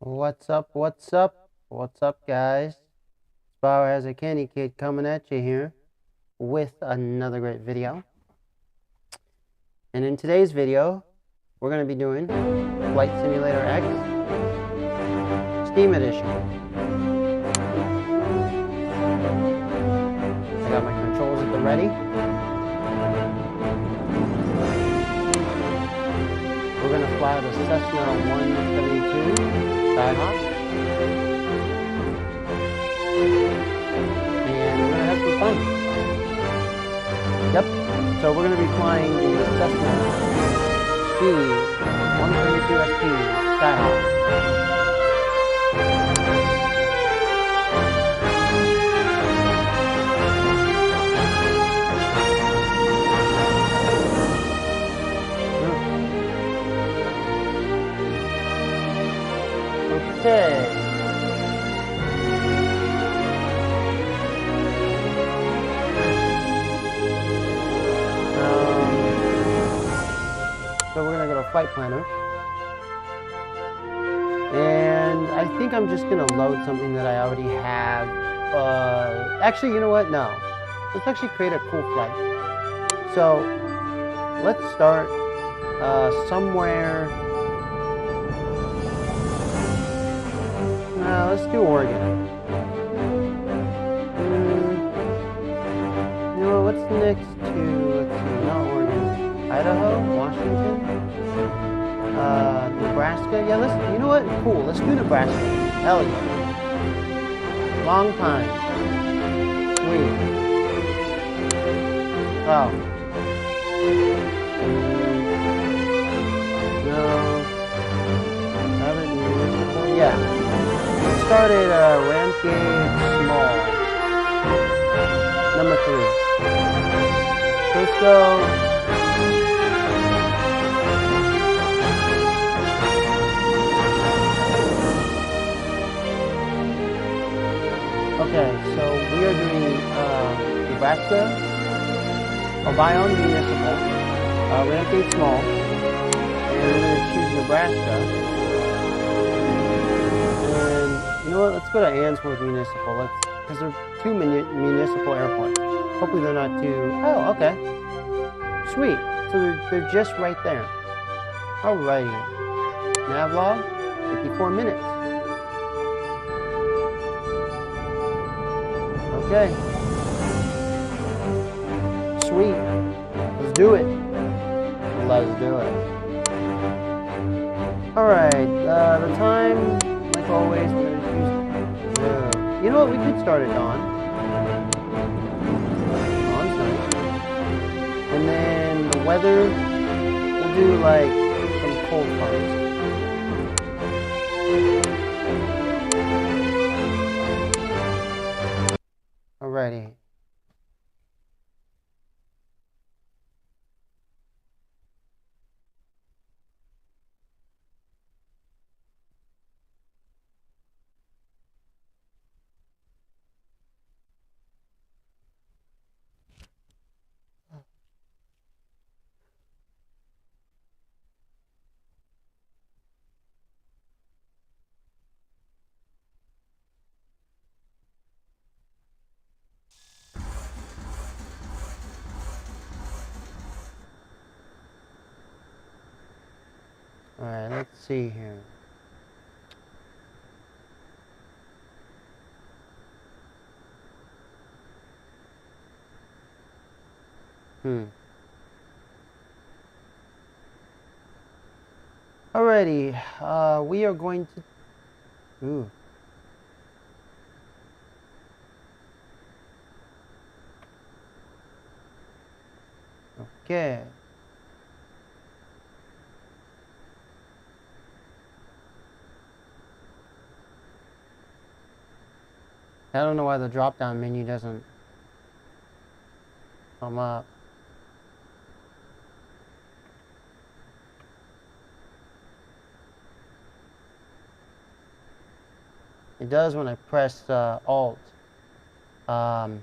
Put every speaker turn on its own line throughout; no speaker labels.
What's up? What's up? What's up, guys? Bauer has a Candy Kid coming at you here with another great video. And in today's video, we're going to be doing Flight Simulator X Steam Edition. I got my controls at the ready. We're going to fly the Cessna 172 Skyhawk. And we're going to have some fun. Yep. So we're going to be flying the Cessna C-172SP Skyhawk. Okay. So we're gonna go to Flight Planner. And I think I'm just gonna load something that I already have. Actually, you know what? No. Let's actually create a cool flight. So let's start somewhere. Let's do Oregon. You know what's next to, let's see, not Oregon. Idaho? Washington? Nebraska? Yeah, you know what? Cool, let's do Nebraska. Hell yeah. Long time. Sweet. Oh. No. Haven't municipal? Yeah. Let's start at Rampage Small. Number 3. Let's go. Okay, so we are doing Nebraska, Obion Municipal, Rampage Small, and we're going to choose Nebraska. And you know what? Let's go to Ainsworth Municipal. Because there are 2 municipal airports. Hopefully they're not too. Oh, okay. Sweet. So they're just right there. Alrighty. Navlog, 54 minutes. Okay. Sweet. Let's do it. Let's do it. Alright, the time, like always, we're going to use... you know what, we could start at dawn. Dawn's nice. And then the weather, we'll do like some cold fronts. Alrighty. Alright, let's see here. Alrighty, we are going to... Ooh. Okay. I don't know why the drop-down menu doesn't come up. It does when I press Alt. But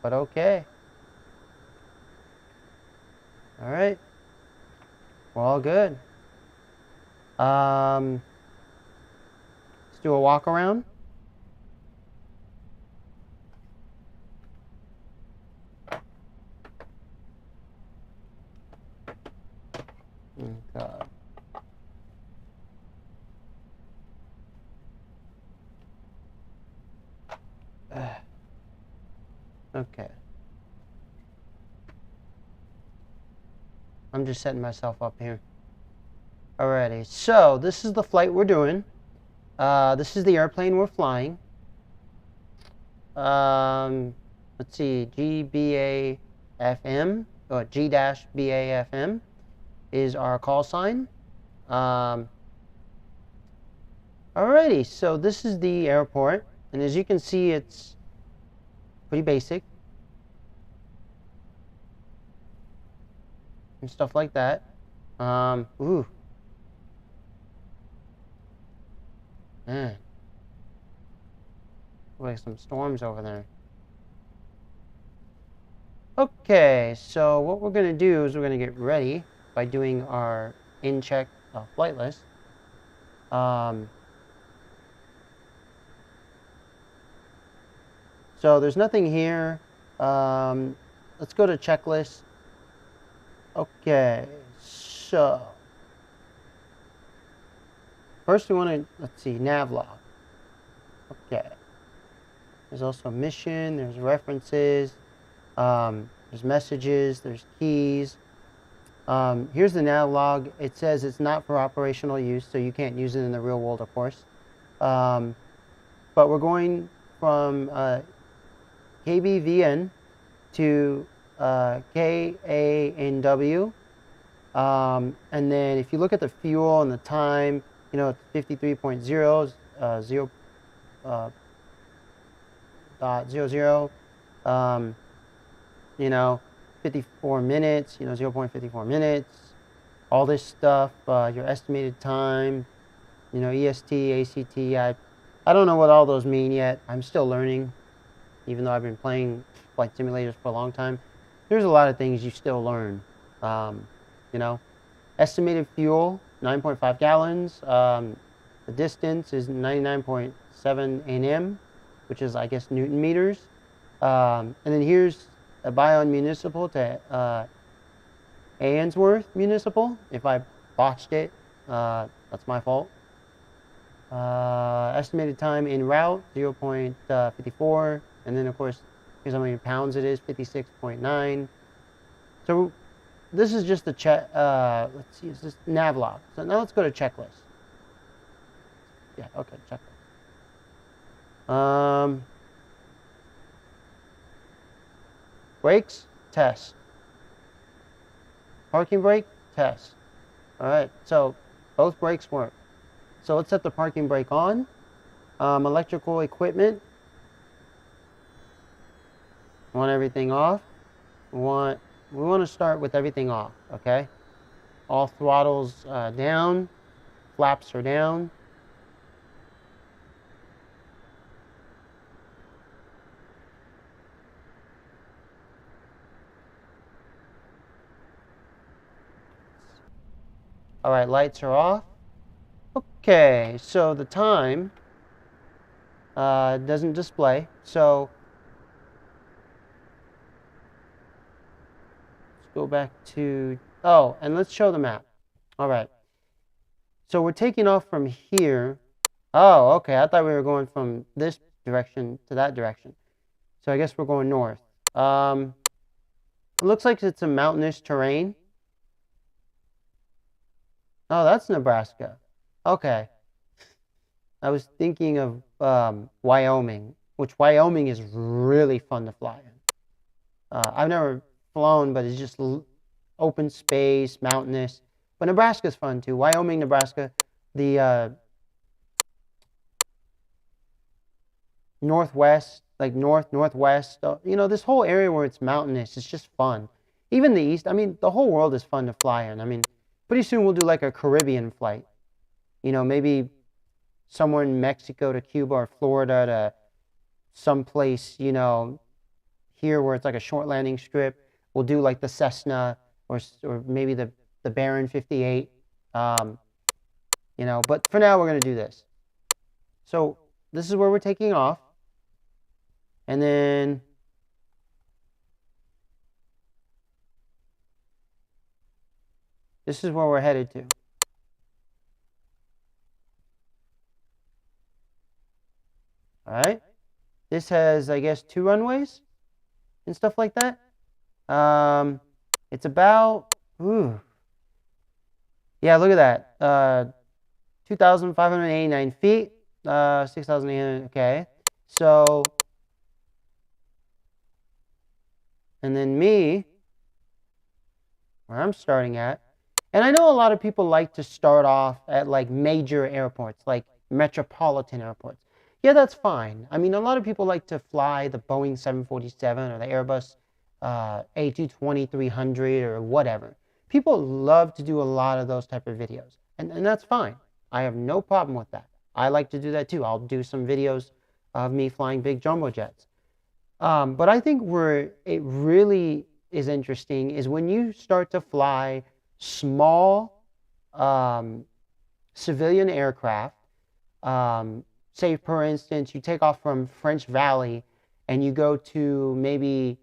okay. Alright. We're all good. Let's do a walk around. God. Okay. I'm just setting myself up here. Alrighty, so this is the flight we're doing. This is the airplane we're flying. Let's see, GBAFM, or G-BAFM is our call sign. Alrighty, so this is the airport, and as you can see, it's pretty basic and stuff like that. Ooh. Man. Like some storms over there. Okay, so what we're going to do is we're going to get ready by doing our in-check flight list. So there's nothing here. Let's go to checklist. Okay, so first we want to, let's see, nav log. Okay. There's also mission, there's references, there's messages, there's keys. Here's the nav log. It says it's not for operational use, so you can't use it in the real world, of course. But we're going from KBVN to KANW. And then if you look at the fuel and the time, you know, it's 53.0, 0.00, you know, 54 minutes, you know, 0.54 minutes, all this stuff, your estimated time, you know, EST, ACT, I don't know what all those mean yet. I'm still learning, even though I've been playing flight simulators for a long time. There's a lot of things you still learn, you know. Estimated fuel, 9.5 gallons. The distance is 99.7 nm, which is, I guess, Newton meters. And then here's a Bayonne Municipal to Ainsworth Municipal. If I botched it, that's my fault. Estimated time en route, 0.54. And then, of course, here's how many pounds it is, 56.9. So this is just the check. Let's see, it's just nav log. So now let's go to checklist. Yeah, okay, checklist. Brakes, test. Parking brake, test. All right, so both brakes work. So let's set the parking brake on. Electrical equipment. Want everything off. We want to start with everything off, okay? All throttles down, flaps are down. All right, lights are off. Okay, so the time doesn't display. So let's go back to, oh, and let's show the map. All right. So we're taking off from here. Oh, okay. I thought we were going from this direction to that direction. So I guess we're going north. It looks like it's a mountainous terrain. Oh, that's Nebraska. Okay. I was thinking of Wyoming, which Wyoming is really fun to fly in. I've never flown, but it's just open space, mountainous. But Nebraska's fun too. Wyoming, Nebraska, the northwest, like northwest. You know, this whole area where it's mountainous, it's just fun. Even the east. I mean, the whole world is fun to fly in. I mean, pretty soon we'll do like a Caribbean flight. You know, maybe somewhere in Mexico to Cuba or Florida to someplace, you know, here where it's like a short landing strip. We'll do like the Cessna or maybe the the Baron 58. You know, but for now we're going to do this. So this is where we're taking off. And then this is where we're headed to. All right. This has, I guess, 2 runways and stuff like that. It's about, yeah, look at that. 2,589 feet, 6,800, okay. So, and then me, where I'm starting at, and I know a lot of people like to start off at like major airports, like metropolitan airports. Yeah, that's fine. I mean, a lot of people like to fly the Boeing 747 or the Airbus A220-300 or whatever. People love to do a lot of those type of videos, and that's fine. I have no problem with that. I like to do that too. I'll do some videos of me flying big jumbo jets. But I think where it really is interesting is when you start to fly small civilian aircraft. Say, for instance, you take off from French Valley and you go to maybe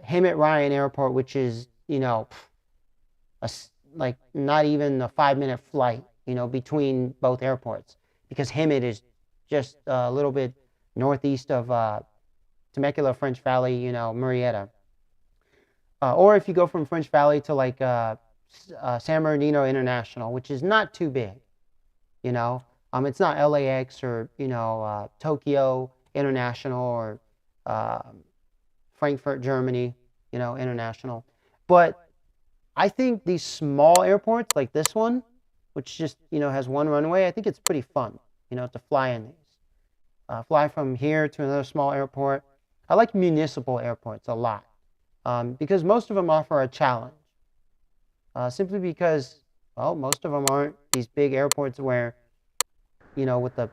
Hemet Ryan Airport, which is, you know, like not even a 5-minute flight, you know, between both airports, because Hemet is just a little bit northeast of Temecula, French Valley, you know, Murrieta. Or if you go from French Valley to like San Bernardino International, which is not too big, you know. It's not LAX or, you know, Tokyo International or Frankfurt, Germany, you know, International. But I think these small airports like this one, which just, you know, has 1 runway, I think it's pretty fun, you know, to fly in these. Fly from here to another small airport. I like municipal airports a lot because most of them offer a challenge. Simply because, well, most of them aren't these big airports where, you know, with the,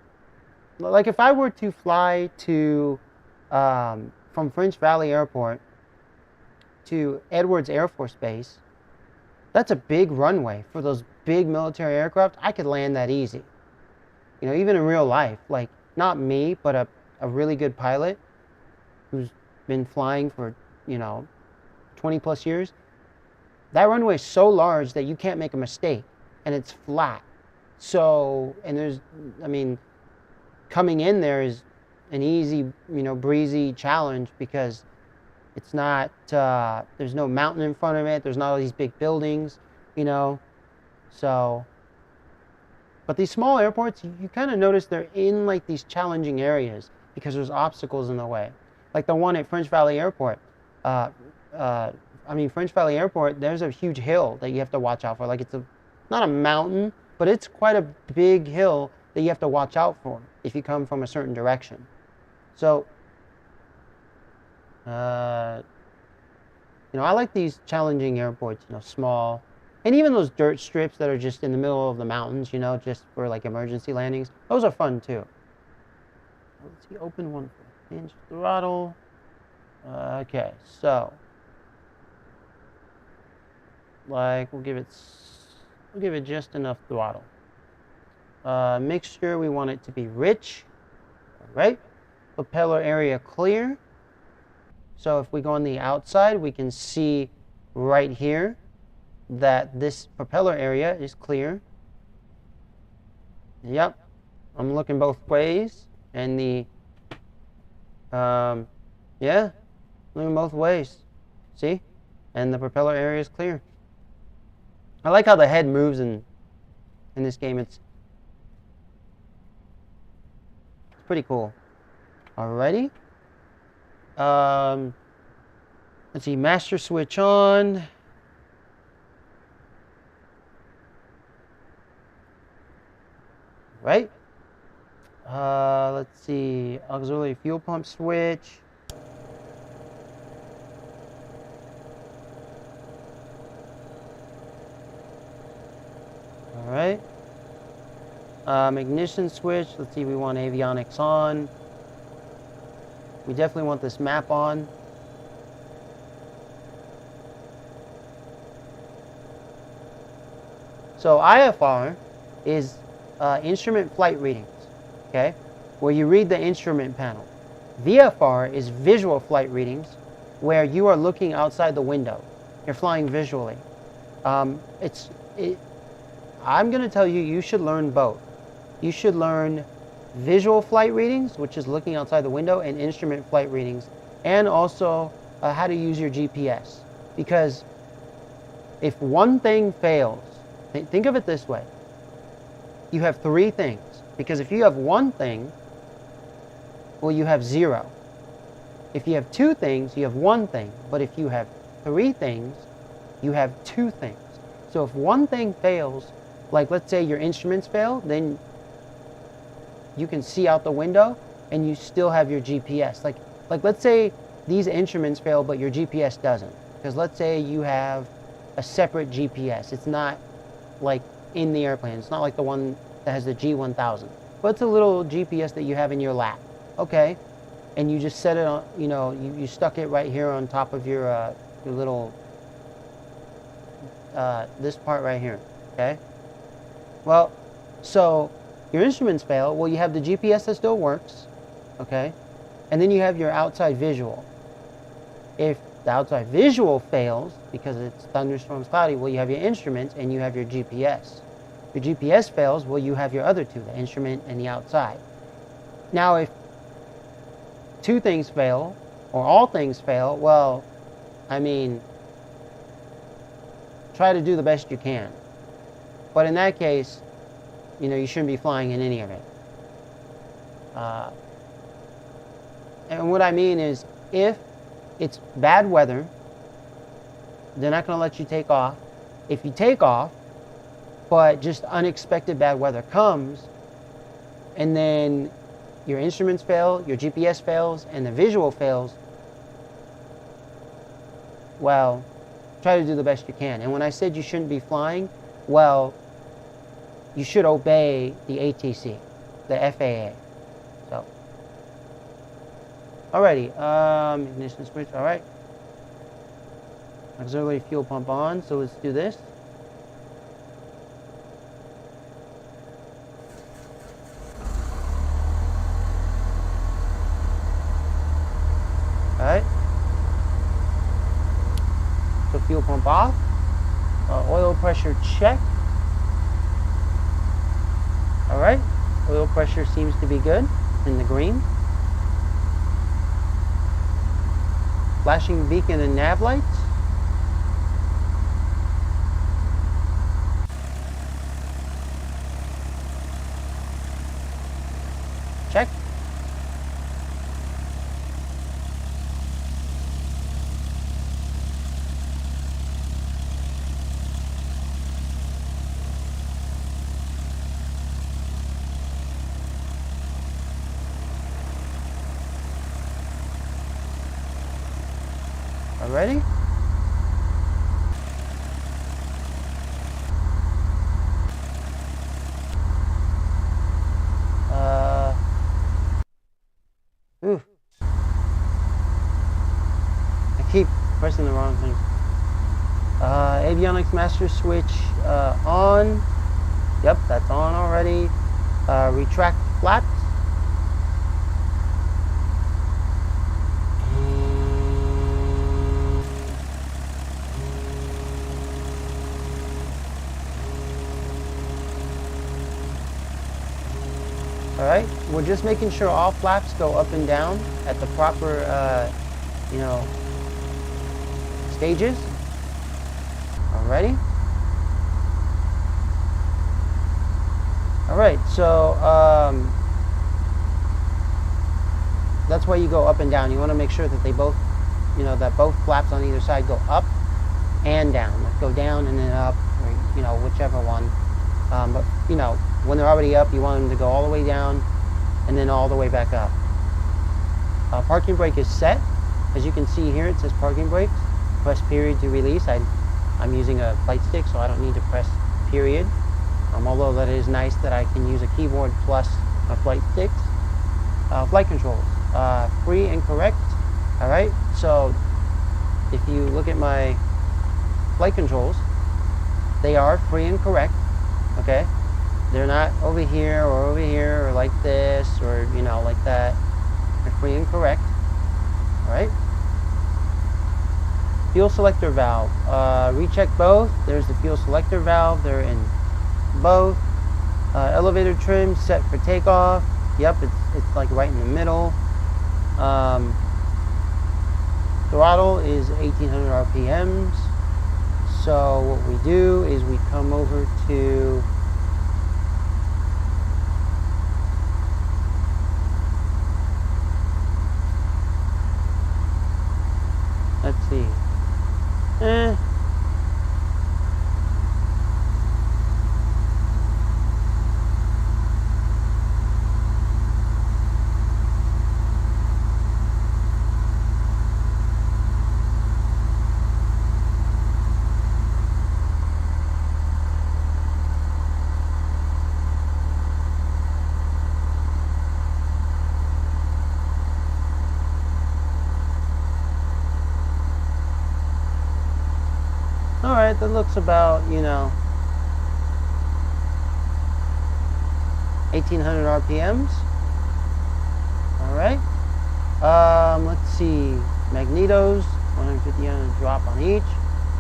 like if I were to fly to, from French Valley Airport to Edwards Air Force Base, that's a big runway for those big military aircraft. I could land that easy. You know, even in real life, like not me, but a really good pilot who's been flying for, you know, 20 plus years. That runway is so large that you can't make a mistake, and it's flat. So, and there's, I mean, coming in there is an easy, you know, breezy challenge because it's not, there's no mountain in front of it. There's not all these big buildings, you know. So, but these small airports, you kind of notice they're in like these challenging areas because there's obstacles in the way. Like the one at French Valley Airport. French Valley Airport, there's a huge hill that you have to watch out for. Like it's not a mountain, but it's quite a big hill that you have to watch out for if you come from a certain direction. So, you know, I like these challenging airports, you know, small. And even those dirt strips that are just in the middle of the mountains, you know, just for like emergency landings. Those are fun too. Let's see, open one for hinge throttle. Okay, so. Like, we'll give it just enough throttle. Mixture, we want it to be rich. All right. Propeller area clear. So if we go on the outside, we can see right here that this propeller area is clear. Yep. I'm looking both ways. And the, yeah, looking both ways. See? And the propeller area is clear. I like how the head moves in this game. It's pretty cool. Alrighty. Let's see, master switch on. Right. Let's see, auxiliary fuel pump switch. All right. Ignition switch. Let's see, we want avionics on. We definitely want this map on. So IFR is instrument flight readings, okay, where you read the instrument panel. VFR is visual flight readings, where you are looking outside the window. You're flying visually. I'm going to tell you, you should learn both. You should learn visual flight readings, which is looking outside the window, and instrument flight readings, and also how to use your GPS. Because if one thing fails, think of it this way. You have three things. Because if you have one thing, well, you have zero. If you have two things, you have one thing. But if you have three things, you have two things. So if one thing fails, like let's say your instruments fail, then you can see out the window and you still have your GPS. Like let's say these instruments fail, but your GPS doesn't. Because let's say you have a separate GPS. It's not like in the airplane. It's not like the one that has the G1000. But it's a little GPS that you have in your lap. Okay. And you just set it on, you stuck it right here on top of your little, this part right here. Okay. Well, so your instruments fail. Well, you have the GPS that still works. Okay. And then you have your outside visual. If the outside visual fails because it's thunderstorms, cloudy, well, you have your instruments and you have your GPS. Your GPS fails, well, you have your other two, the instrument and the outside. Now, if two things fail or all things fail, well, I mean, try to do the best you can. But in that case, you shouldn't be flying in any of it. And what I mean is, if it's bad weather, they're not going to let you take off. If you take off, but just unexpected bad weather comes, and then your instruments fail, your GPS fails, and the visual fails, well, try to do the best you can. And when I said you shouldn't be flying, well, you should obey the ATC, the FAA. So, alrighty, ignition switch, alright. Auxiliary fuel pump on, so let's do this. Alright. So fuel pump off. Oil pressure check. Alright. Oil pressure seems to be good. In the green. Flashing beacon and nav lights. Check. Ready? Ooh. I keep pressing the wrong thing. Avionics master switch on. Yep, that's on already. Retract flaps. Alright, we're just making sure all flaps go up and down at the proper, stages. Alrighty. Alright, so, that's why you go up and down. You want to make sure that they both, that both flaps on either side go up and down. Like go down and then up, or, whichever one. But, when they're already up, you want them to go all the way down and then all the way back up. Parking brake is set. As you can see here, it says parking brakes. Press period to release. I'm using a flight stick, so I don't need to press period. Although that is nice that I can use a keyboard plus a flight stick. Flight controls. Free and correct. Alright, so if you look at my flight controls, they are free and correct. Okay, they're not over here or like this or like that. They're free and correct. All right. Fuel selector valve. Recheck both. There's the fuel selector valve. They're in both. Elevator trim set for takeoff. Yep, it's like right in the middle. Throttle is 1800 RPMs. So what we do is we come over to let's see. Alright, that looks about, 1800 RPMs. Alright. Let's see. Magnetos, 150 on a drop on each.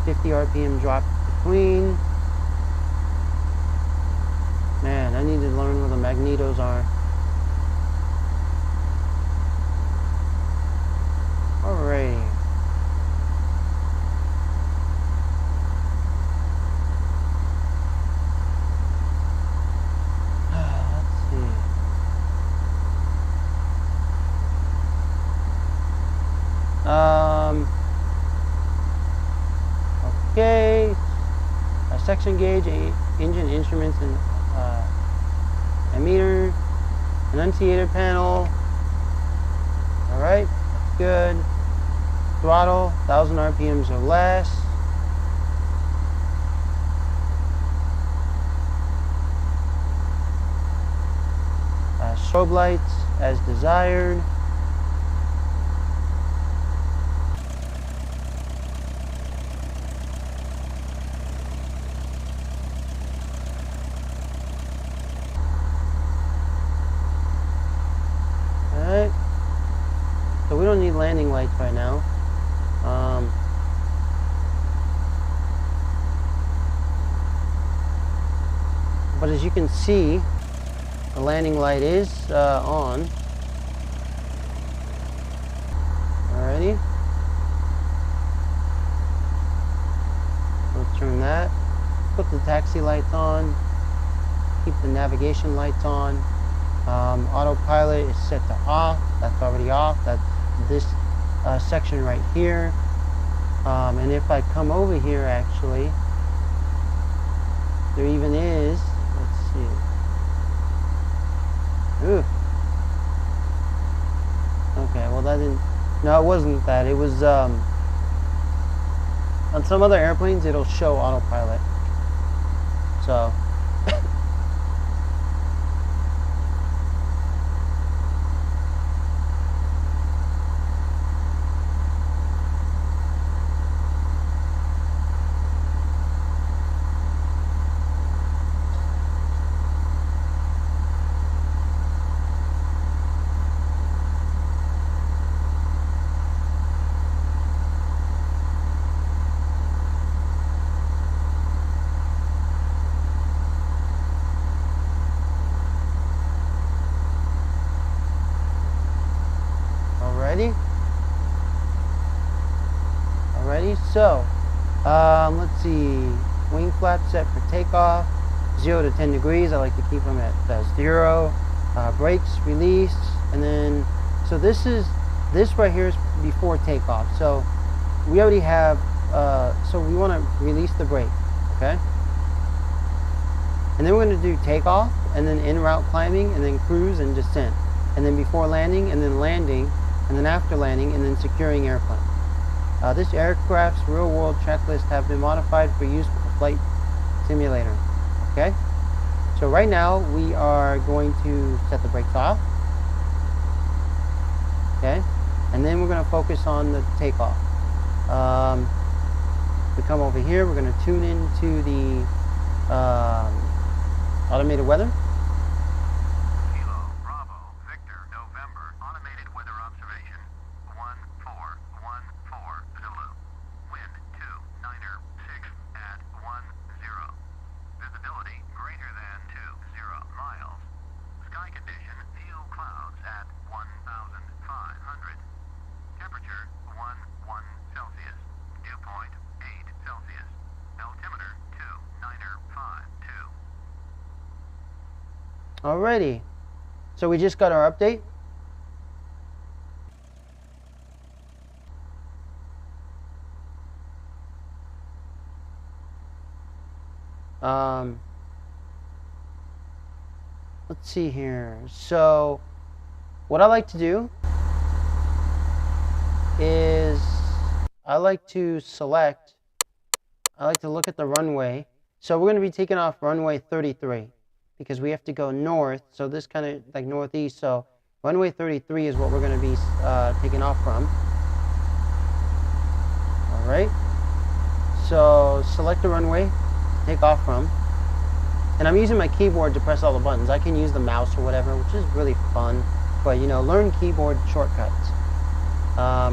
50 RPM drop between. Man, I need to learn where the magnetos are. Alrighty. Okay, a section gauge, engine instruments, and ammeter, annunciator panel. All right, that's good. Throttle, 1000 RPMs or less. Strobe lights as desired. So we don't need landing lights right now. But as you can see, the landing light is on. Alrighty. Let's turn that. Put the taxi lights on. Keep the navigation lights on. Autopilot is set to off. That's already off. That's this section right here. And if I come over here, actually, there even is, let's see. Ooh. Okay, well that didn't, no, it wasn't that. It was, on some other airplanes, it'll show autopilot. So, Alrighty, so let's see, wing flaps set for takeoff, 0 to 10 degrees. I like to keep them at 0. Brakes release, and then so this right here is before takeoff. So we already have so we want to release the brake, okay? And then we're going to do takeoff, and then en route climbing, and then cruise and descent, and then before landing, and then landing, and then after landing, and then securing airplane. This aircraft's real-world checklist have been modified for use with the flight simulator. Okay? So right now, we are going to set the brakes off. Okay? And then we're going to focus on the takeoff. We come over here, we're going to tune into the Automated weather.
Kilo, Bravo, Victor, November, automated weather observation, 1414 Zulu, wind 2, 6 at 10, visibility greater than 20 miles, sky condition, few clouds at 1,500, temperature 1 Celsius, dew point 8 Celsius, altimeter 2952.
Alrighty. So we just got our update. Let's see here. So what I like to do is I like to look at the runway. So we're going to be taking off runway 33 because we have to go north. So this kind of like northeast. So runway 33 is what we're going to be taking off from. All right. So select the runway to take off from. And I'm using my keyboard to press all the buttons. I can use the mouse or whatever, which is really fun. But, you know, learn keyboard shortcuts. All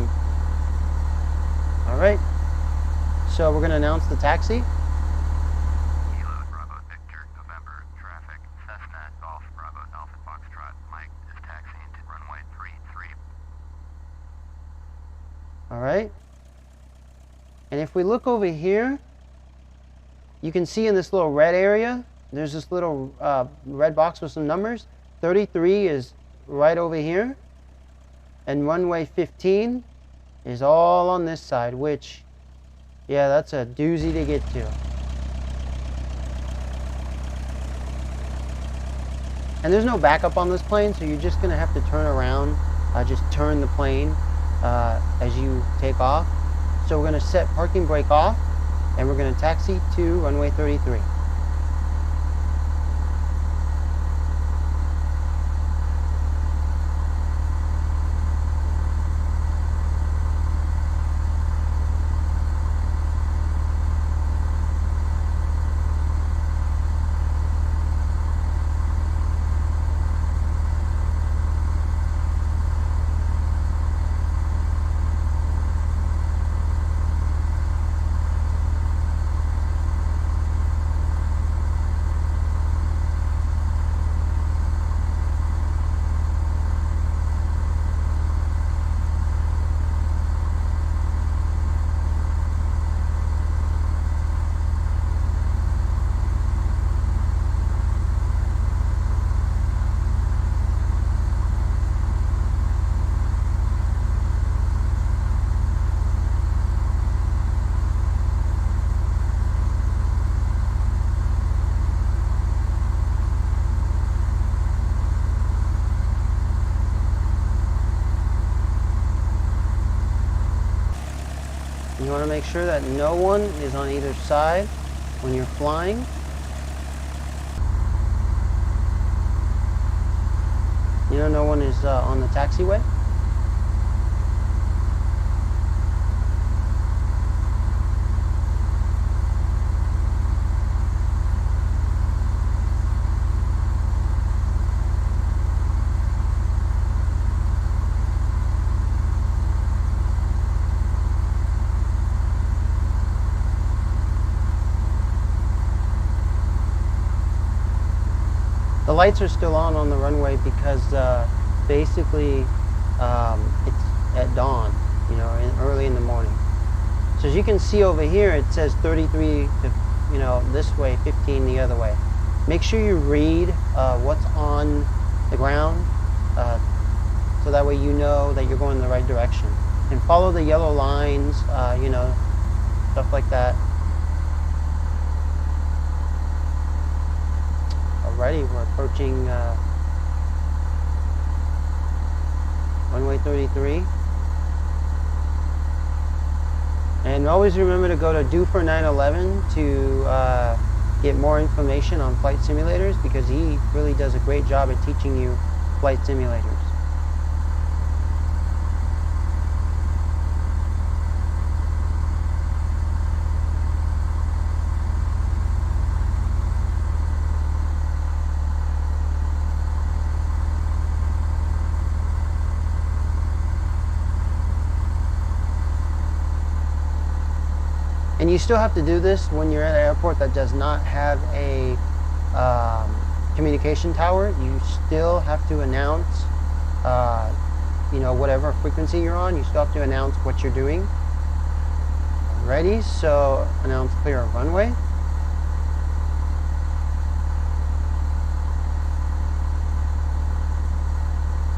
right. So we're going to announce the taxi.
Kilo, Bravo, Victor, November, traffic, Cessna, Golf, Bravo, Alpha, Foxtrot, Mike is taxiing to runway 33.
All right. And if we look over here, you can see in this little red area, there's this little red box with some numbers. 33 is right over here. And runway 15 is all on this side, which, yeah, that's a doozy to get to. And there's no backup on this plane, so you're just going to have to turn around, just turn the plane as you take off. So we're going to set parking brake off, and we're going to taxi to runway 33. You want to make sure that no one is on either side when you're flying. You know, no one is on the taxiway. The lights are still on the runway because basically it's at dawn, you know, early in the morning. So as you can see over here, it says 33 to, you know, this way, 15 the other way. Make sure you read what's on the ground so that way you know that you're going in the right direction. And follow the yellow lines, you know, stuff like that. Alrighty, we're approaching runway 33. And always remember to go to Do for 9/11 to get more information on flight simulators, because he really does a great job at teaching you flight simulators. you still have to do this when you're at an airport that does not have a communication tower. You still have to announce, you know, whatever frequency you're on. You still have to announce what you're doing. Ready? So announce clear of runway.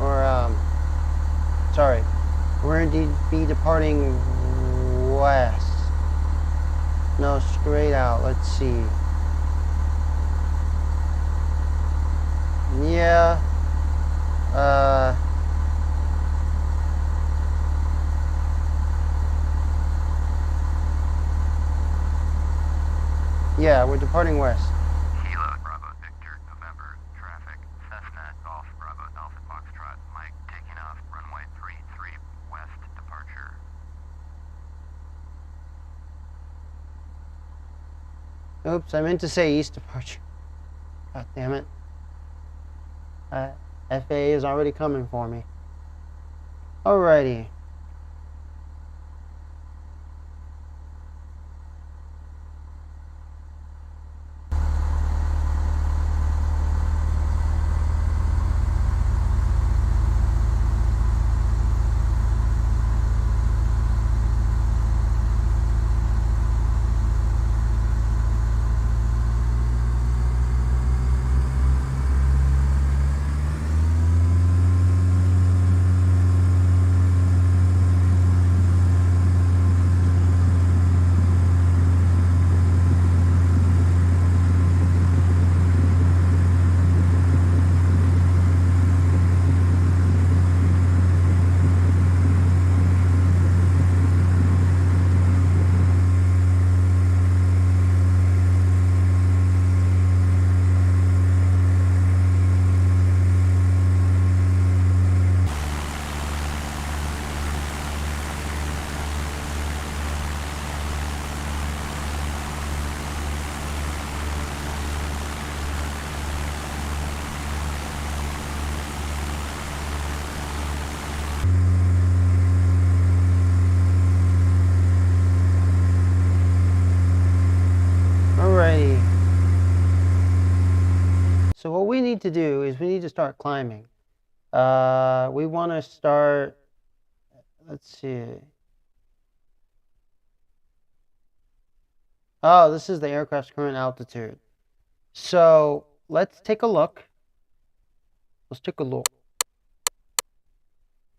Or sorry, we're going to be departing west. No, straight out. Let's see. Yeah. Yeah, we're departing west.
Kilo, Bravo, Victor, November, traffic, Cessna, Golf, Bravo, Alpha, Foxtrot, Mike, taking off, runway 33, west, departure.
Oops, I meant to say east departure. God damn it. FAA is already coming for me. Alrighty. Alrighty. So what we need to do is we need to start climbing. We want to start, let's see. Oh, this is the aircraft's current altitude. So let's take a look. Let's take a look.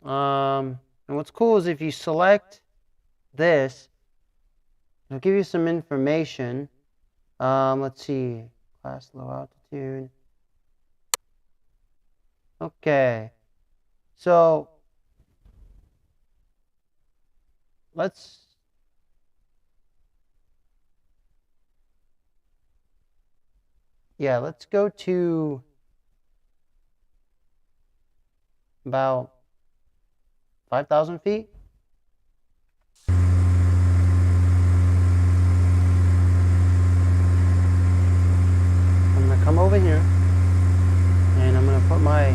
And what's cool is if you select this, it'll give you some information. Let's see. Class low altitude. Okay. So let's go to about 5,000 feet. I'm going to come over here and I'm going to put my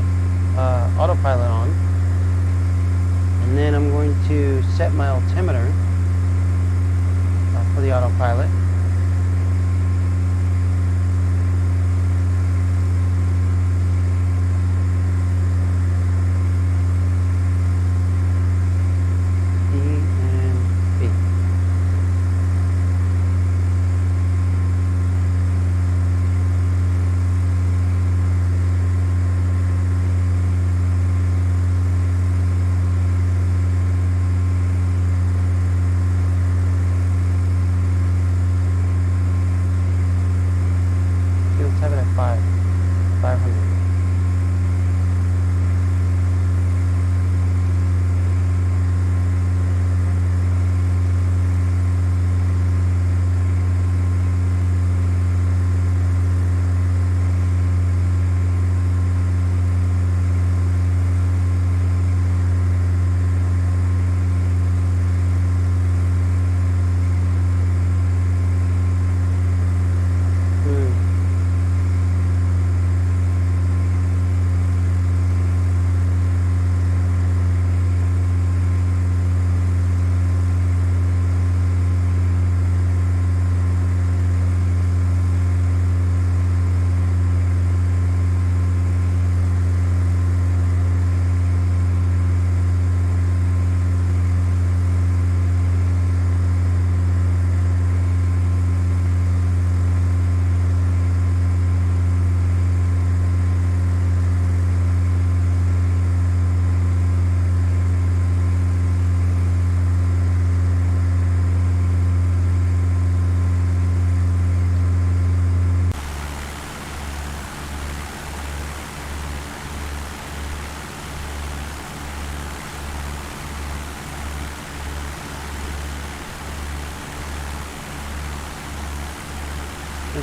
autopilot on, and then I'm going to set my altimeter for the autopilot.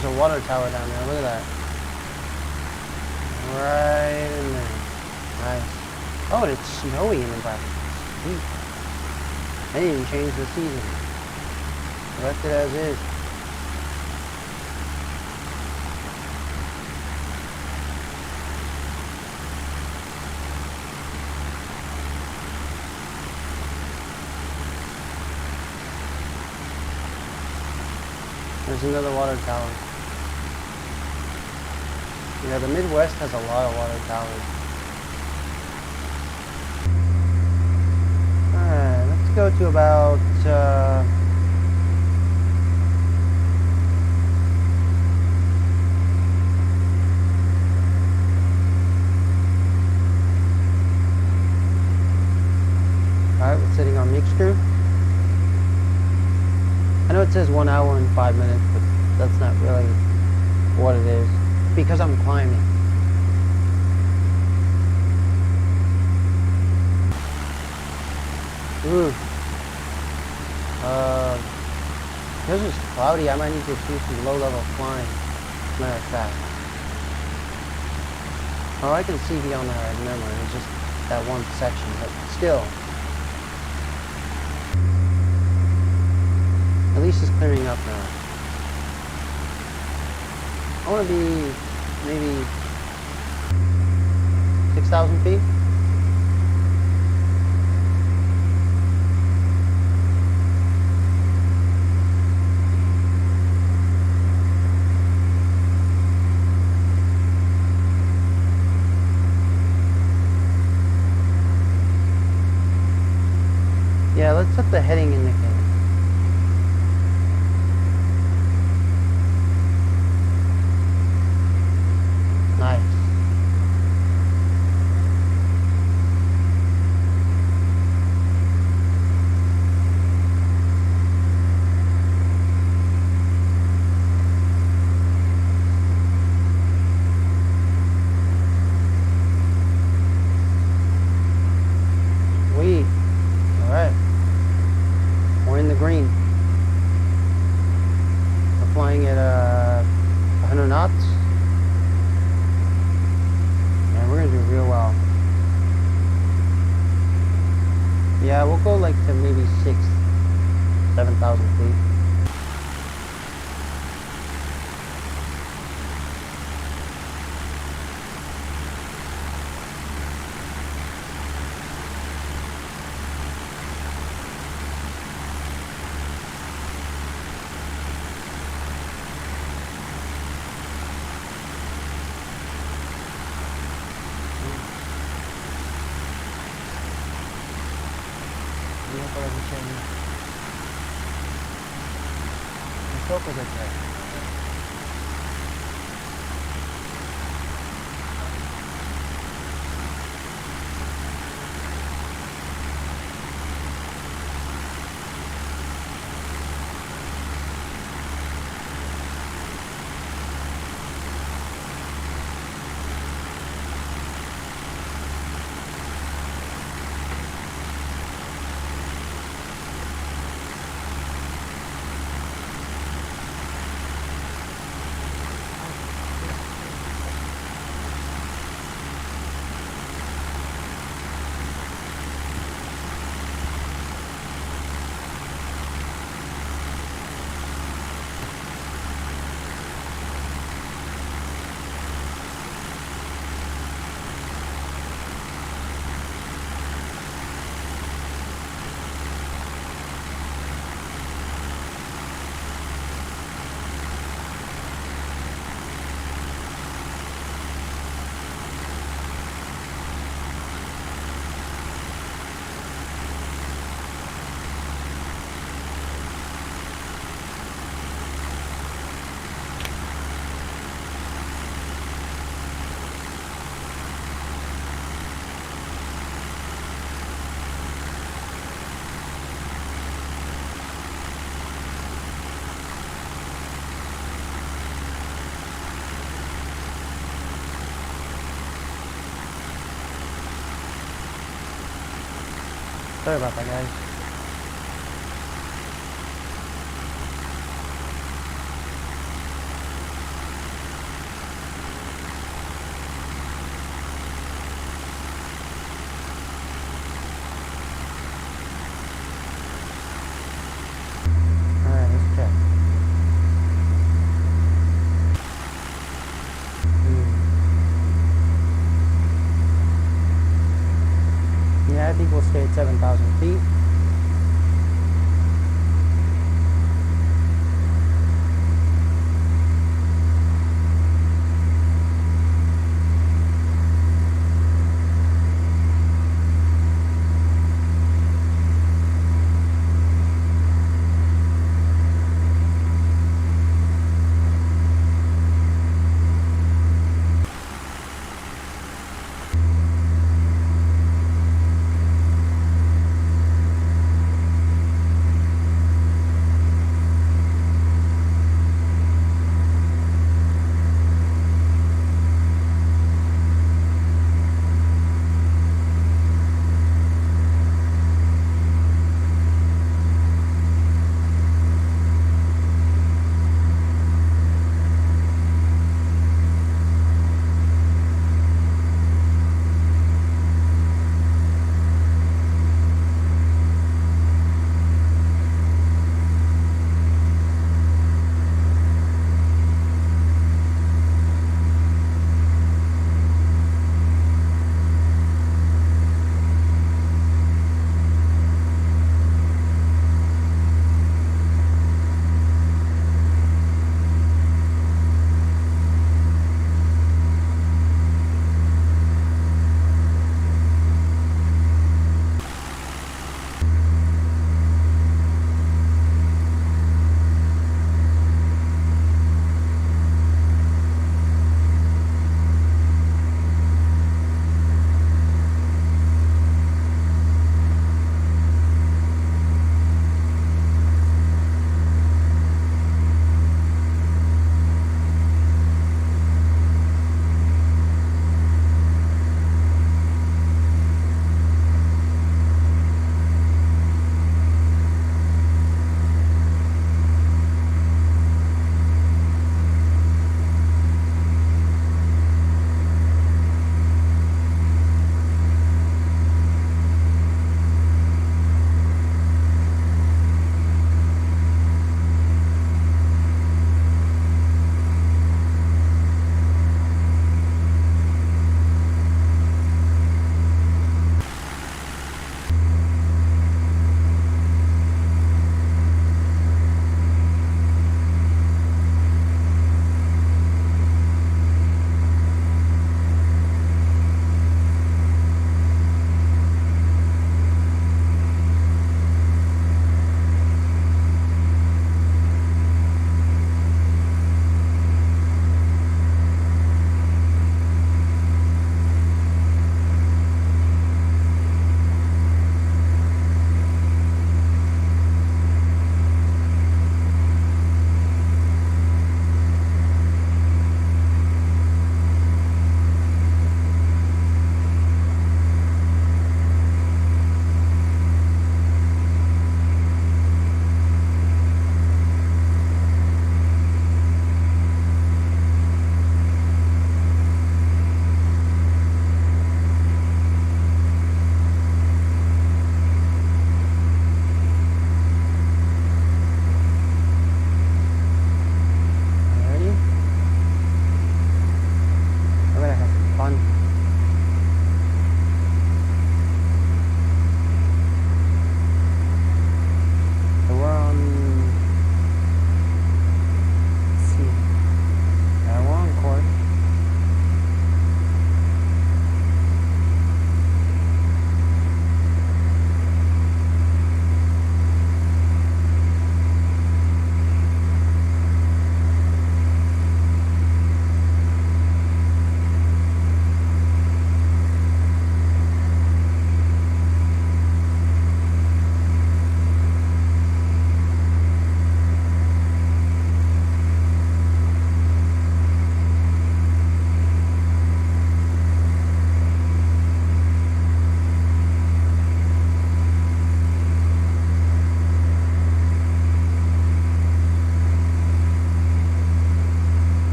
There's a water tower down there. Look at that. Right in there. Nice. Oh, and it's snowy in Nebraska. Sweet. They didn't change the season. Left it as is. There's another water tower. Yeah, the Midwest has a lot of water towers. Alright, let's go to about, alright, we're sitting on mixture. I know it says 1 hour and 5 minutes, but that's not really what it is. Because I'm climbing. Ooh. This is cloudy. I might need to do some low-level flying. As a matter of fact. Oh, I can see beyond that. Never mind. It's just that one section, but still. At least it's clearing up now. I want to be maybe 6,000 feet. Yeah, let's set the heading indicator. Nice. Sweet. All right. We're in the green. We're flying at 100 knots. And we're gonna do real well. Yeah, we'll go like to maybe 7,000 feet. Sorry about that, guys. think we'll stay at 7,000 feet.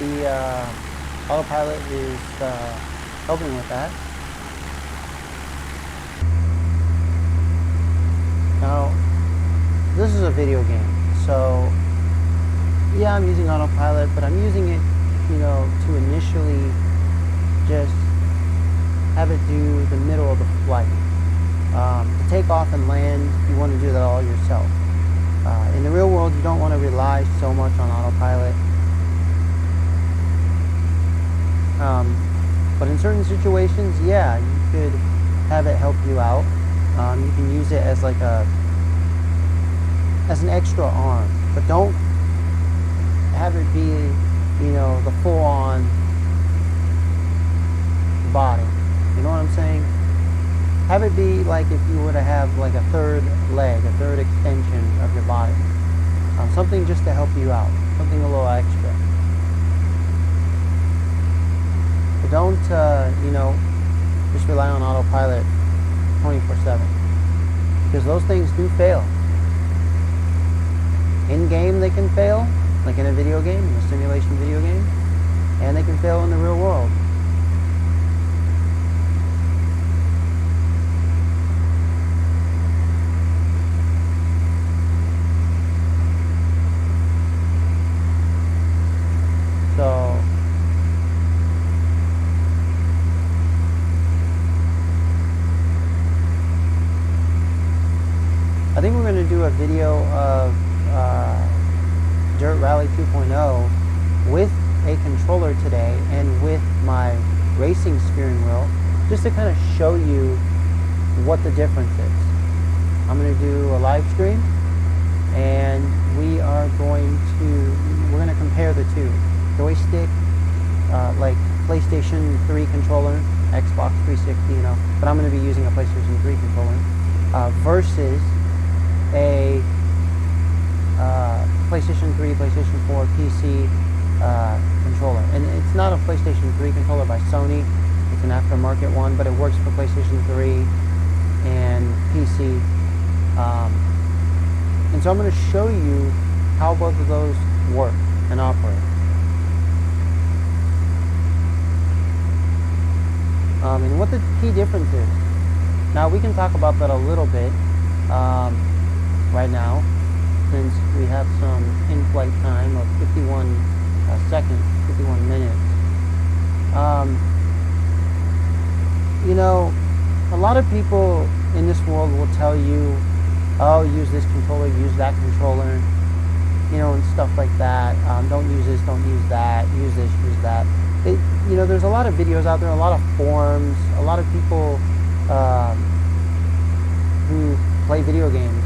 the autopilot is helping with that. Now, this is a video game, so yeah, I'm using autopilot, but I'm using it, to initially just have it do the middle of the flight. To take off and land, you want to do that all yourself. In the real world, you don't want to rely so much on autopilot. But in certain situations, yeah, you could have it help you out. You can use it as like as an extra arm, but don't have it be, the full-on body. You know what I'm saying? Have it be like if you were to have like a third leg, a third extension of your body. Something just to help you out, something a little extra. But don't, just rely on autopilot 24/7, because those things do fail. In game, they can fail, like in a video game, in a simulation video game, and they can fail in the real world. So, I think we're going to do a video of Dirt Rally 2.0 with a controller today and with my racing steering wheel, just to kind of show you what the difference is. I'm going to do a live stream, and we're going to compare the two. Joystick, like PlayStation 3 controller, Xbox 360, but I'm going to be using a PlayStation 3 controller, versus a PlayStation 3, PlayStation 4, PC controller. And it's not a PlayStation 3 controller by Sony, it's an aftermarket one, but it works for PlayStation 3 and PC. And so I'm going to show you how both of those work and operate. And what the key difference is. Now, we can talk about that a little bit right now, since we have some in-flight time of 51 seconds, 51 minutes. A lot of people in this world will tell you, oh, use this controller, use that controller, and stuff like that. Don't use this, don't use that, use this, use that. There's a lot of videos out there, a lot of forums, a lot of people who play video games,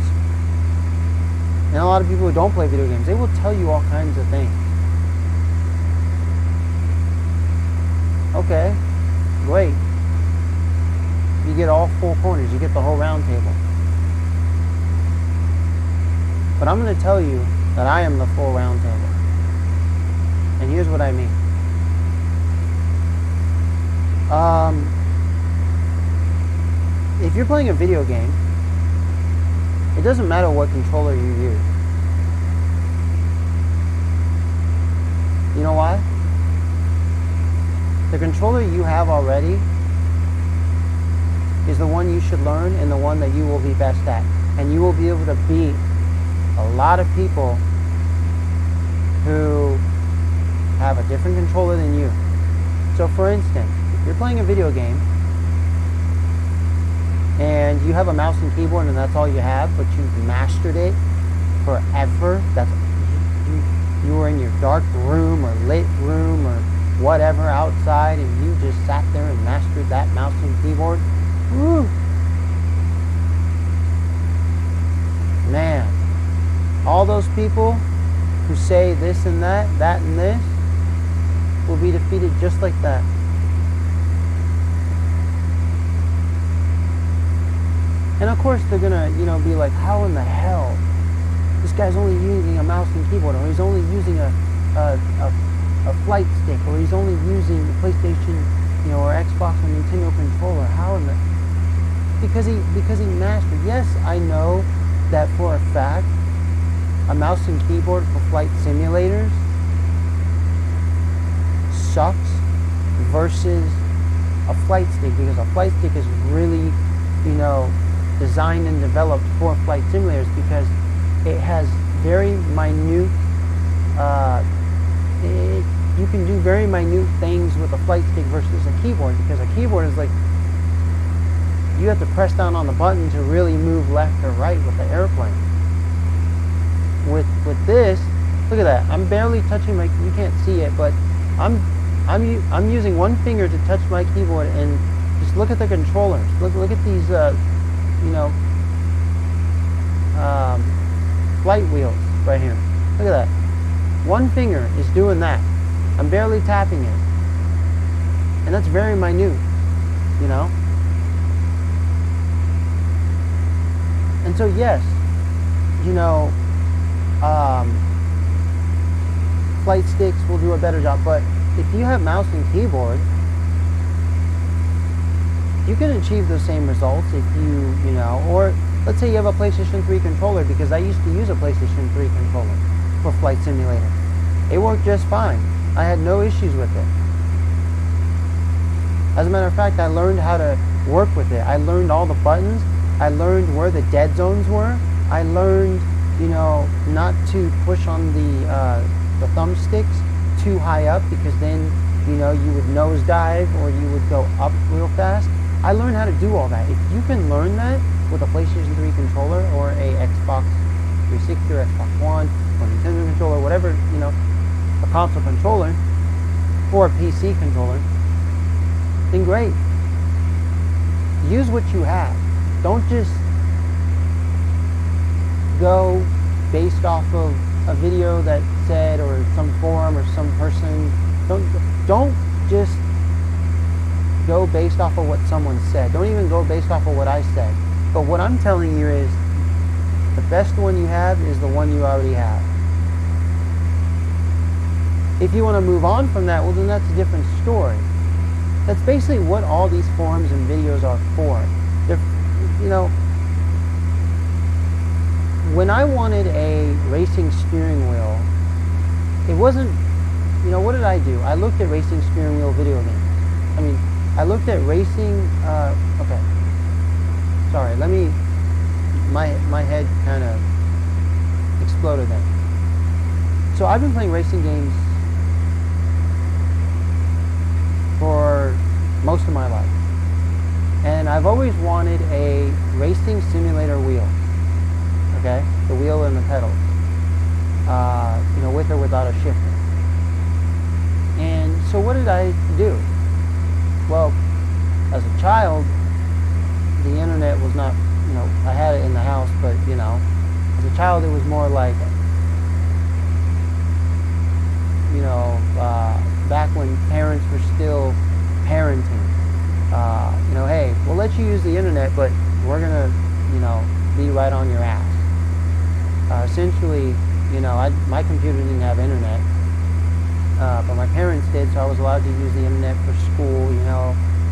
and a lot of people who don't play video games. They will tell you all kinds of things. Okay, great. You get all four corners, you get the whole round table. But I'm going to tell you that I am the full round table. And here's what I mean. If you're playing a video game, it doesn't matter what controller you use. You know why? The controller you have already is the one you should learn and the one that you will be best at. And you will be able to beat a lot of people who have a different controller than you. So for instance, if you're playing a video game and you have a mouse and keyboard and that's all you have, but you've mastered it forever, you were in your dark room or lit room or whatever outside, and you just sat there and mastered that mouse and keyboard, woo, man, all those people who say this and that and this, will be defeated just like that. And of course they're gonna, be like, how in the hell? This guy's only using a mouse and keyboard, or he's only using a flight stick, or he's only using the PlayStation, or Xbox or Nintendo controller. How in the? Because he mastered. Yes, I know that for a fact. A mouse and keyboard for flight simulators sucks versus a flight stick, because a flight stick is really, designed and developed for flight simulators, because it has very minute, you can do very minute things with a flight stick versus a keyboard, because a keyboard is like, you have to press down on the button to really move left or right with the airplane. With this, look at that. I'm barely touching my, you can't see it, but I'm using one finger to touch my keyboard, and just look at the controllers. Look at these, flight wheels right here. Look at that. One finger is doing that. I'm barely tapping it. And that's very minute, And so yes, flight sticks will do a better job, but if you have mouse and keyboard, you can achieve those same results if you, or let's say you have a PlayStation 3 controller, because I used to use a PlayStation 3 controller for Flight Simulator. It worked just fine. I had no issues with it. As a matter of fact, I learned how to work with it. I learned all the buttons. I learned where the dead zones were. I learned, not to push on the thumbsticks too high up, because then, you would nosedive or you would go up real fast. I learned how to do all that. If you can learn that with a PlayStation 3 controller or a Xbox 360 or Xbox One or Nintendo controller, whatever, a console controller or a PC controller, then great. Use what you have. Don't just go based off of a video that said, or some forum or some person. Don't just go based off of what someone said. Don't even go based off of what I said. But what I'm telling you is, the best one you have is the one you already have. If you want to move on from that, well, then that's a different story. That's basically what all these forums and videos are for. They're, when I wanted a racing steering wheel, it wasn't, what did I do? I looked at racing steering wheel video games. I looked at racing, okay. Sorry, my head kind of exploded there. So I've been playing racing games for most of my life. And I've always wanted a racing simulator wheel. Okay? The wheel and the pedals. With or without a shifter. And so what did I do? Well, as a child, the internet was not, I had it in the house, but, as a child it was more like, back when parents were still parenting. Hey, we'll let you use the internet, but we're going to, be right on your ass. Essentially, my computer didn't have internet, but my parents did, so I was allowed to use the internet for school,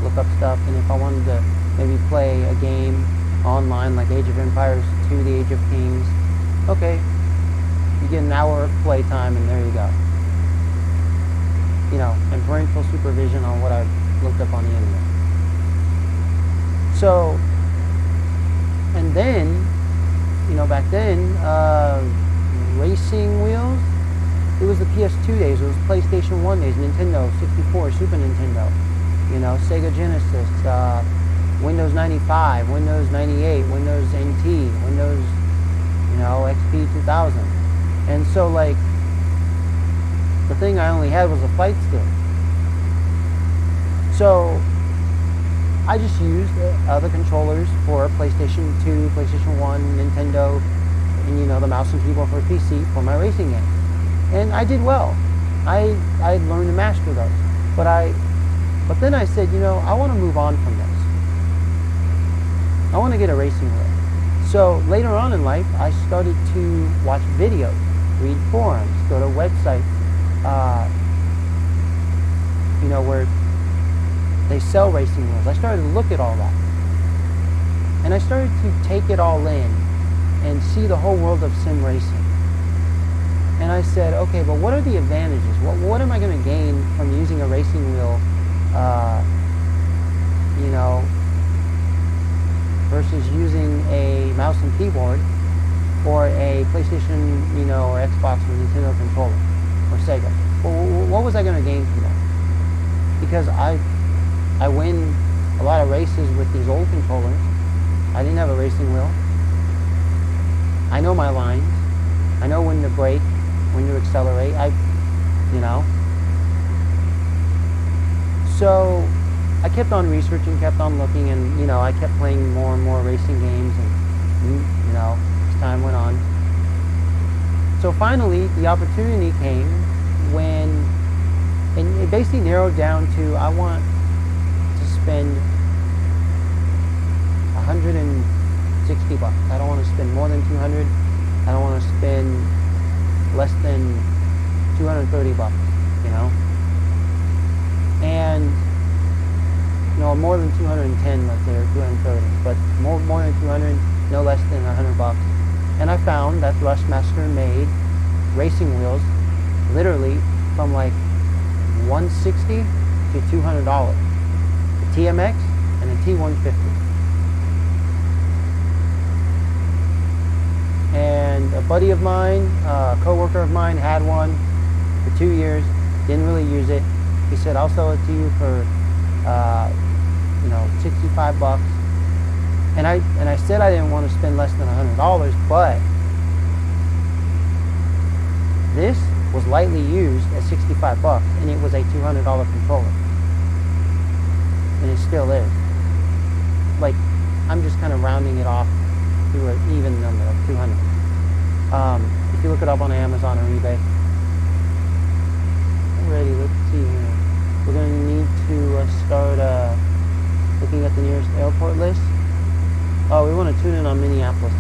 look up stuff, and if I wanted to maybe play a game online like Age of Empires 2, the Age of Kings, okay, you get an hour of playtime, and there you go. And parental supervision on what I've looked up on the internet. So, and then, back then, racing wheels, it was the PS2 days, it was PlayStation 1 days, Nintendo 64, Super Nintendo, Sega Genesis, Windows 95, Windows 98, Windows NT, Windows, XP 2000. And so, the thing I only had was a flight stick. So I just used other controllers for PlayStation 2, PlayStation 1, Nintendo, and the mouse and keyboard for PC for my racing game. And I did well. I learned to master those. But then I said, I want to move on from this. I want to get a racing wheel. So later on in life, I started to watch videos, read forums, go to websites, where they sell racing wheels. I started to look at all that. And I started to take it all in and see the whole world of sim racing. And I said, okay, but what are the advantages? What am I going to gain from using a racing wheel, you know, versus using a mouse and keyboard or a PlayStation, you know, or Xbox or Nintendo controller or Sega? Well, what was I going to gain from that? Because I win a lot of races with these old controllers. I didn't have a racing wheel. I know my lines. I know when to brake, when to accelerate. You know. So I kept on researching, kept on looking, and, you know, I kept playing more and more racing games, and, you know, as time went on. So finally, the opportunity came when, and it basically narrowed down to, I want to spend $160. I don't want to spend more than 200. I don't want to spend less than 230 bucks, you know. And, you know, more than 210, let's say, or 230, but more than 200, no less than 100 bucks. And I found that Thrustmaster made racing wheels literally from like $160 to $200. The TMX and the T150. And a buddy of mine, a coworker of mine, had one for 2 years, didn't really use it. He said, I'll sell it to you for, you know, 65 bucks. And I said I didn't want to spend less than $100, but this was lightly used at 65 bucks, and it was a $200 controller. And it still is. Like, I'm just kind of rounding it off to an even number of 200. If you look it up on Amazon or eBay. Alrighty, let's see here. We're going to need to start looking at the nearest airport list. Oh, we want to tune in on Minneapolis.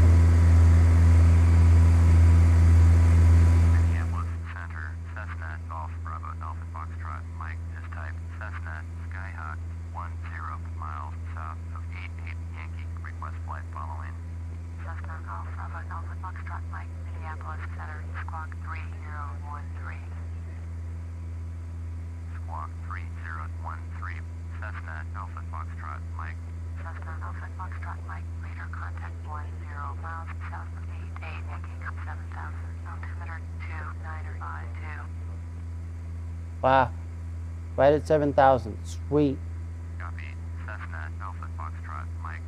Minneapolis Center, Cessna Golf Bravo Alpha Foxtrot Mike is type Cessna Skyhawk 10 miles south of 88 Yankee. Request flight following. Cessna Golf Bravo Alpha Foxtrot Mike, Minneapolis Center, Squawk 3013. Squawk 3013, Cessna Alpha Foxtrot Mike. Cessna Alpha Foxtrot Mike, radar contact 10 miles south of 88 Yankee, 7000, altimeter 2952.
Wow. Right at 7,000. Sweet.
Copy, Cessna Alpha Foxtrot Mike.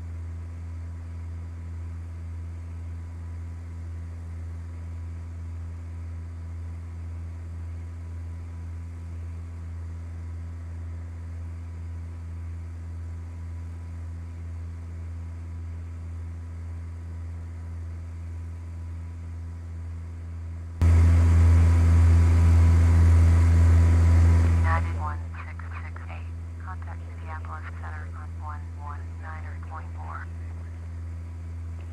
United 1668, contact Minneapolis Center on 119.4.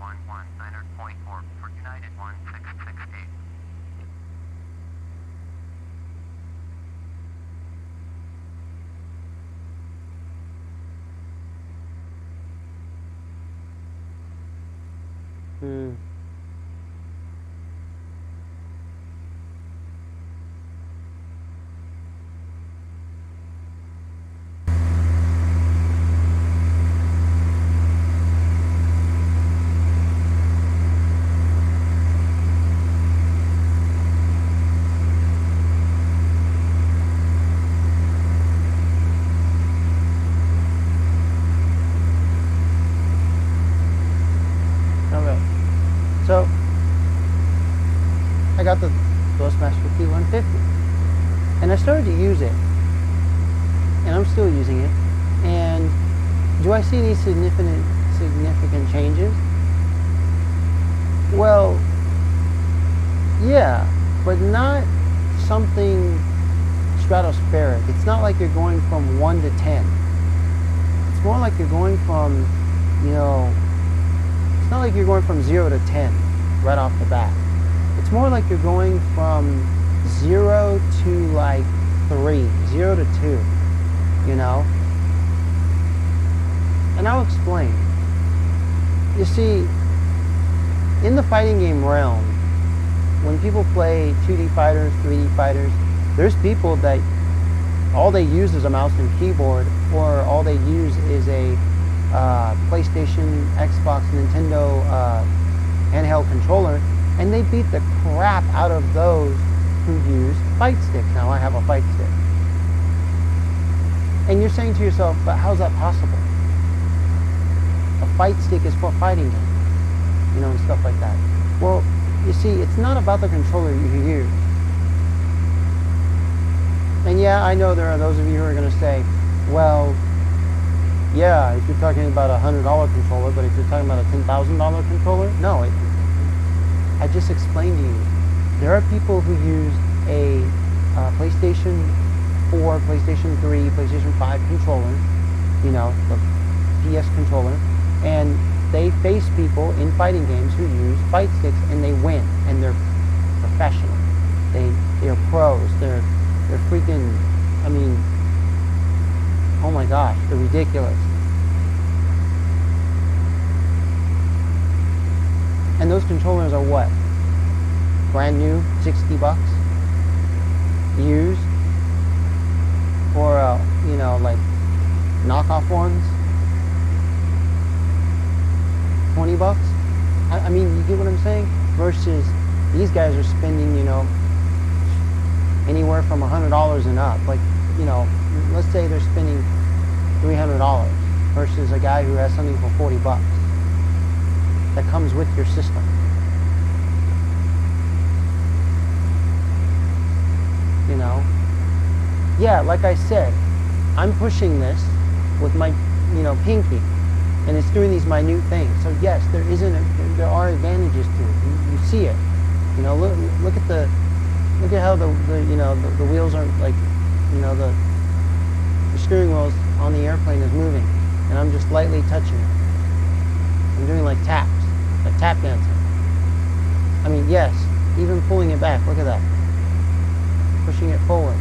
119.4 for United 1668.
Alright. So, I got the Thrustmaster T150. And I started to use it. And I'm still using it. And do I see any significant changes? Well, yeah, but not something stratospheric. It's not like you're going from 1 to 10. It's more like you're going from, you know, it's not like you're going from 0 to 10 right off the bat. It's more like you're going from 0 to like 3, 0 to 2, you know? And I'll explain. You see, in the fighting game realm, when people play 2D fighters, 3D fighters, there's people that all they use is a mouse and keyboard, or all they use is a PlayStation, Xbox, Nintendo handheld controller, and they beat the crap out of those who use fight sticks. Now I have a fight stick. And you're saying to yourself, but how's that possible? A fight stick is for fighting games, and stuff like that. Well, you see, it's not about the controller you use. And yeah, I know there are those of you who are going to say, well, yeah, if you're talking about a $100 controller, but if you're talking about a $10,000 controller, no. I just explained to you. There are people who use a PlayStation 4, PlayStation 3, PlayStation 5 controller, the PS controller, and they face people in fighting games who use fight sticks, and they win, and they're professional. They're pros. They're freaking, oh my gosh, they're ridiculous. And those controllers are what? Brand new, $60? Used? Or, like knockoff ones? $20? I mean, you get what I'm saying? Versus these guys are spending, anywhere from $100 and up. Like, let's say they're spending $300 versus a guy who has something for $40 that comes with your system. Yeah, like I said, I'm pushing this with my, pinky, and it's doing these minute things. So yes, there are advantages to it. You see it. Look at how the wheels are, like, the steering wheels on the airplane is moving, and I'm just lightly touching it. I'm doing like taps, like tap dancing. Yes, even pulling it back. Look at that. Pushing it forward.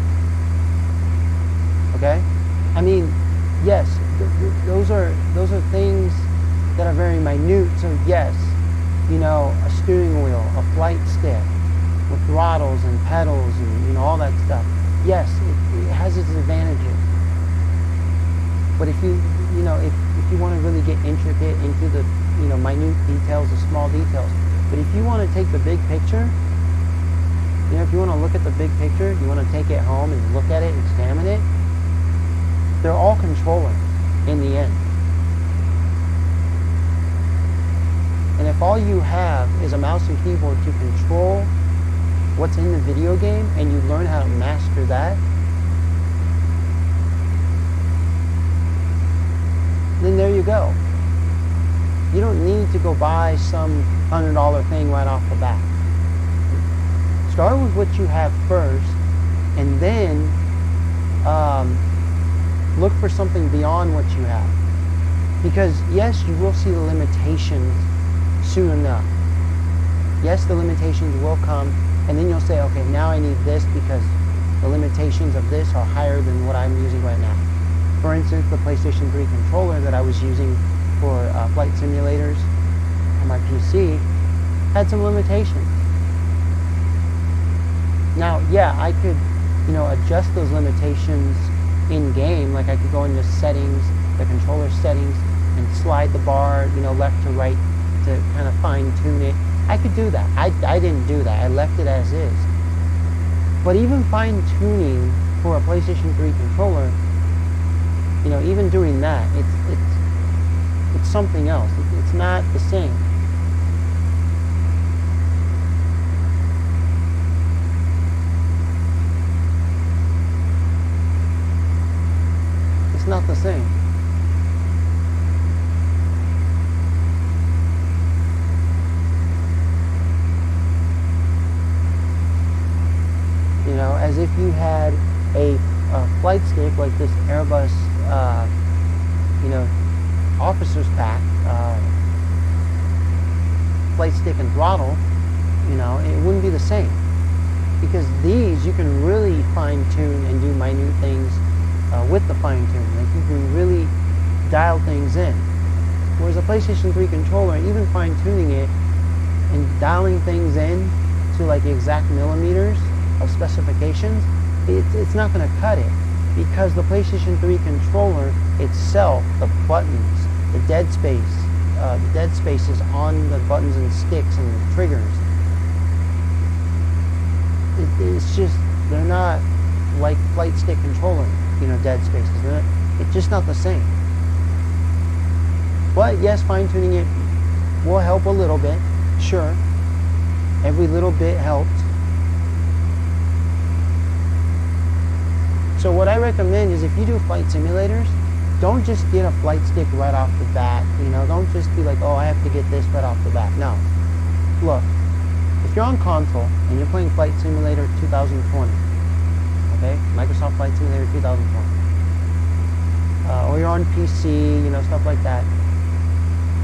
Okay? Yes, those are things that are very minute. So yes, a steering wheel, a flight stick with throttles and pedals and all that stuff. Yes, it has its advantages. But if you if you want to really get intricate into the minute details, the small details, but if you want to take the big picture, if you want to look at the big picture, you want to take it home and look at it, examine it, they're all controllers in the end. And if all you have is a mouse and keyboard to control what's in the video game, and you learn how to master that, then there you go. You don't need to go buy some $100 thing right off the bat. Start with what you have first, and then look for something beyond what you have. Because yes, you will see the limitations soon enough. Yes, the limitations will come, and then you'll say, okay, now I need this because the limitations of this are higher than what I'm using right now. For instance, the PlayStation 3 controller that I was using for flight simulators on my PC had some limitations. Now, yeah, I could, adjust those limitations in game. Like I could go into settings, the controller settings, and slide the bar, left to right to kind of fine tune it. I could do that. I didn't do that. I left it as is. But even fine tuning for a PlayStation 3 controller, even doing that, it's something else. It's not the same. It's not the same. As if you had a flight stick like this Airbus, officer's pack, flight stick and throttle, it wouldn't be the same. Because these, you can really fine tune and do minute things with the fine tune. Like you can really dial things in. Whereas a PlayStation 3 controller, even fine tuning it and dialing things in to like exact millimeters of specifications, it's not going to cut it, because the PlayStation 3 controller itself, the buttons, the dead spaces on the buttons and sticks and the triggers, it's just, they're not like flight stick controller, dead spaces. It's just not the same. But yes, fine-tuning it will help a little bit, sure. Every little bit helps. So what I recommend is, if you do flight simulators, don't just get a flight stick right off the bat. Don't just be like, oh, I have to get this right off the bat. No. Look, if you're on console and you're playing Flight Simulator 2020, okay, Microsoft Flight Simulator 2020, or you're on PC, stuff like that.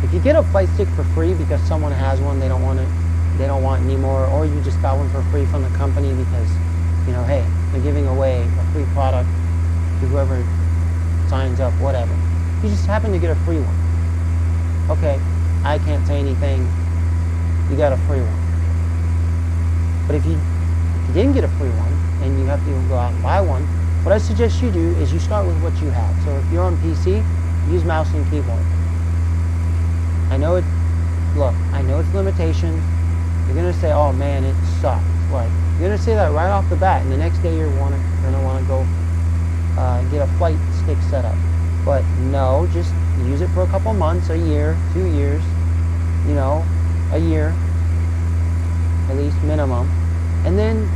If you get a flight stick for free because someone has one, they don't want anymore, or you just got one for free from the company because, hey, they're giving away a free product to whoever signs up, whatever. You just happen to get a free one. Okay, I can't say anything. You got a free one. But if you didn't get a free one and you have to go out and buy one, what I suggest you do is you start with what you have. So if you're on PC, use mouse and keyboard. I know it's limitations. You're going to say, oh man, it sucks. Like, you're going to say that right off the bat, and the next day you're going to want to go get a flight stick set up. But no, just use it for a couple months, a year, 2 years, a year, at least minimum. And then,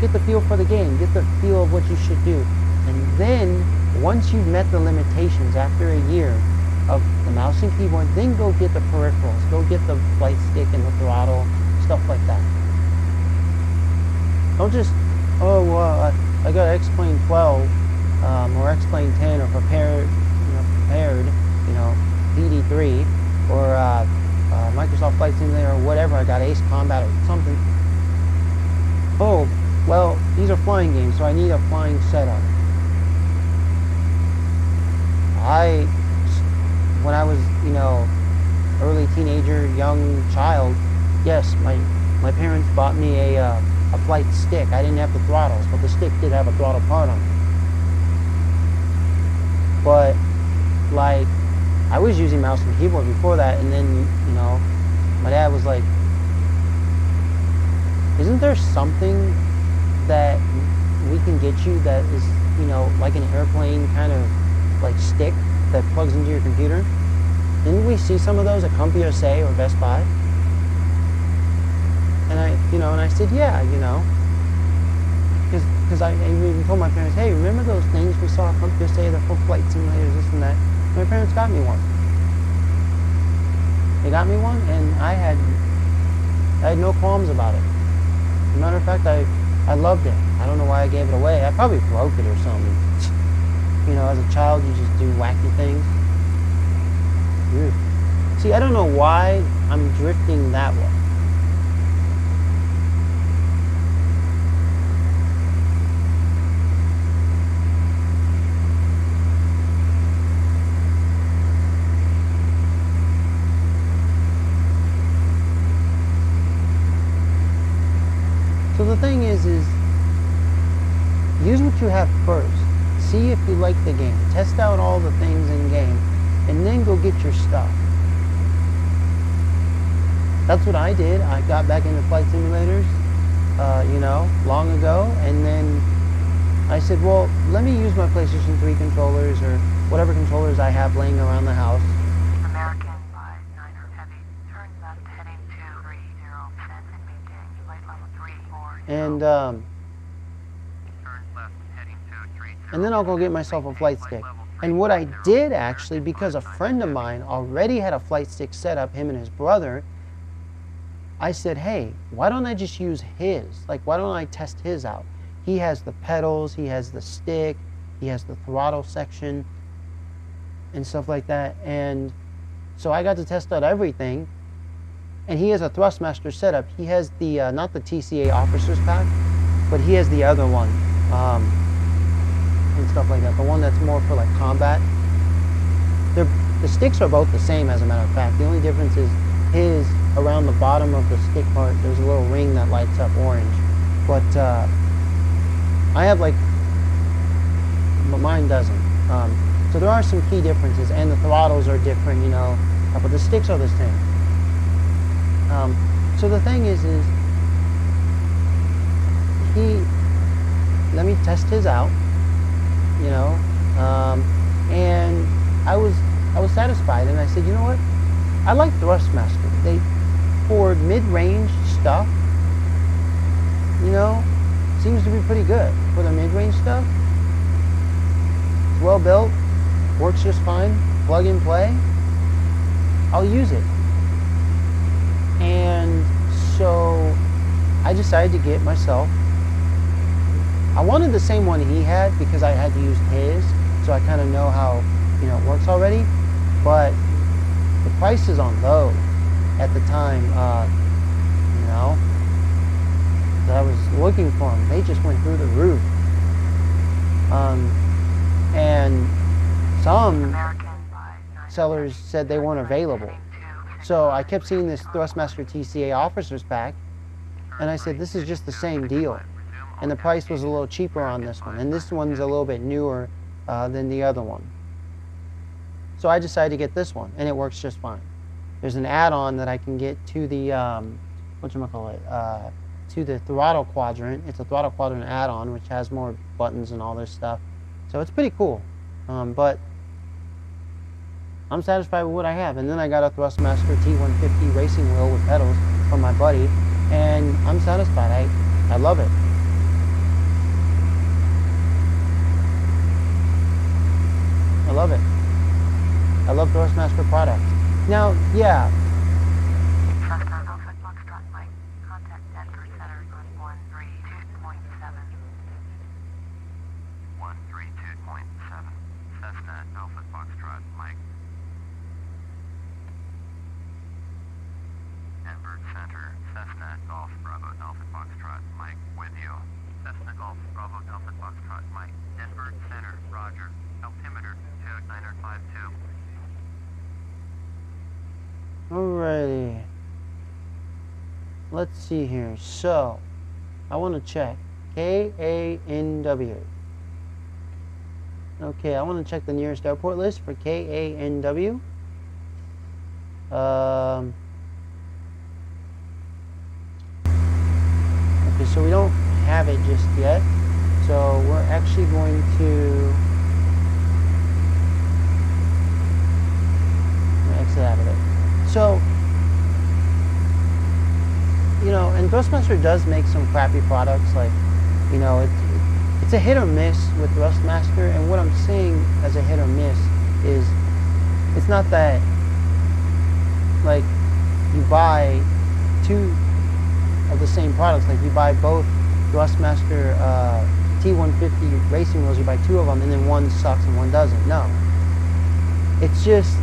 get the feel for the game, get the feel of what you should do. And then, once you've met the limitations after a year of the mouse and keyboard, then go get the peripherals, go get the flight stick and the throttle, stuff like that. Don't just, I got X-Plane 12, or X-Plane 10, or prepared, PD3, or Microsoft Flight Simulator, or whatever. I got Ace Combat or something. Oh, well, these are flying games, so I need a flying setup. When I was, early teenager, young child, yes, my parents bought me a flight stick. I didn't have the throttles, but the stick did have a throttle part on it. But, like, I was using mouse and keyboard before that, and then, my dad was like, isn't there something that we can get you that is, like an airplane kind of, like, stick that plugs into your computer? Didn't we see some of those at CompUSA or Best Buy? And I said, yeah, because I even told my parents, hey, remember those things we saw at CompUSA, the full flight simulators, this and that? My parents got me one. They got me one, and I had no qualms about it. As a matter of fact, I loved it. I don't know why I gave it away. I probably broke it or something. As a child, you just do wacky things. Weird. See, I don't know why I'm drifting that way. So the thing is use what you have first. See if you like the game. Test out all the things in game, and then go get your stuff. That's what I did. I got back into flight simulators, long ago, and then I said, well, let me use my PlayStation 3 controllers or whatever controllers I have laying around the house.
American 59er Heavy, turn left heading 230, descend and maintain flight level 34.
And then I'll go get myself a flight stick. And what I did actually, because a friend of mine already had a flight stick set up, him and his brother, I said, hey, why don't I just use his? Like, why don't I test his out? He has the pedals, he has the stick, he has the throttle section, and stuff like that. And so I got to test out everything. And he has a Thrustmaster setup. He has the, not the TCA Officers Pack, but he has the other one. And stuff like that. The one that's more for like combat. The sticks are both the same, as a matter of fact. The only difference is his around the bottom of the stick part, there's a little ring that lights up orange. But I have like, mine doesn't. So there are some key differences, and the throttles are different, you know, but the sticks are the same. So the thing is he let me test his out, you know, and I was satisfied, and I said, you know what, I like Thrustmaster. They, for mid-range stuff, you know, seems to be pretty good for the mid-range stuff. It's well built, works just fine, plug and play. I'll use it. And so I decided to get myself, I wanted the same one he had because I had to use his, so I kind of know how, you know, it works already. But the prices on those at the time, you know, that I was looking for them, they just went through the roof. And some sellers said they weren't available. So I kept seeing this Thrustmaster TCA Officers Pack, and I said, this is just the same deal. And the price was a little cheaper on this one. And this one's a little bit newer than the other one. So I decided to get this one, and it works just fine. There's an add-on that I can get to the, to the throttle quadrant. It's a throttle quadrant add-on, which has more buttons and all this stuff. So it's pretty cool. But I'm satisfied with what I have. And then I got a Thrustmaster T150 racing wheel with pedals from my buddy, and I'm satisfied. I love it. I love it. I love Thrustmaster products. Now, yeah.
Cessna Alpha Foxtrot Mike. Contact Denver Center on 132.7.
132.7. Cessna Alpha Foxtrot Mike. Denver Center. Cessna Golf Bravo Alpha Foxtrot Mike with you. Cessna Golf Bravo Alpha Foxtrot Mike. Denver Center. Roger. Altimeter 2952.
Alrighty. Let's see here. So, I want to check KANW. Okay, I want to check the nearest airport list for KANW. Okay, so we don't have it just yet. So we're actually going to exit out of it. So, you know, and Thrustmaster does make some crappy products, like, you know, it's a hit or miss with Thrustmaster, and what I'm saying as a hit or miss is, it's not that, like, you buy two of the same products, like you buy both Thrustmaster T150 racing wheels, you buy two of them, and then one sucks and one doesn't. No. It's just,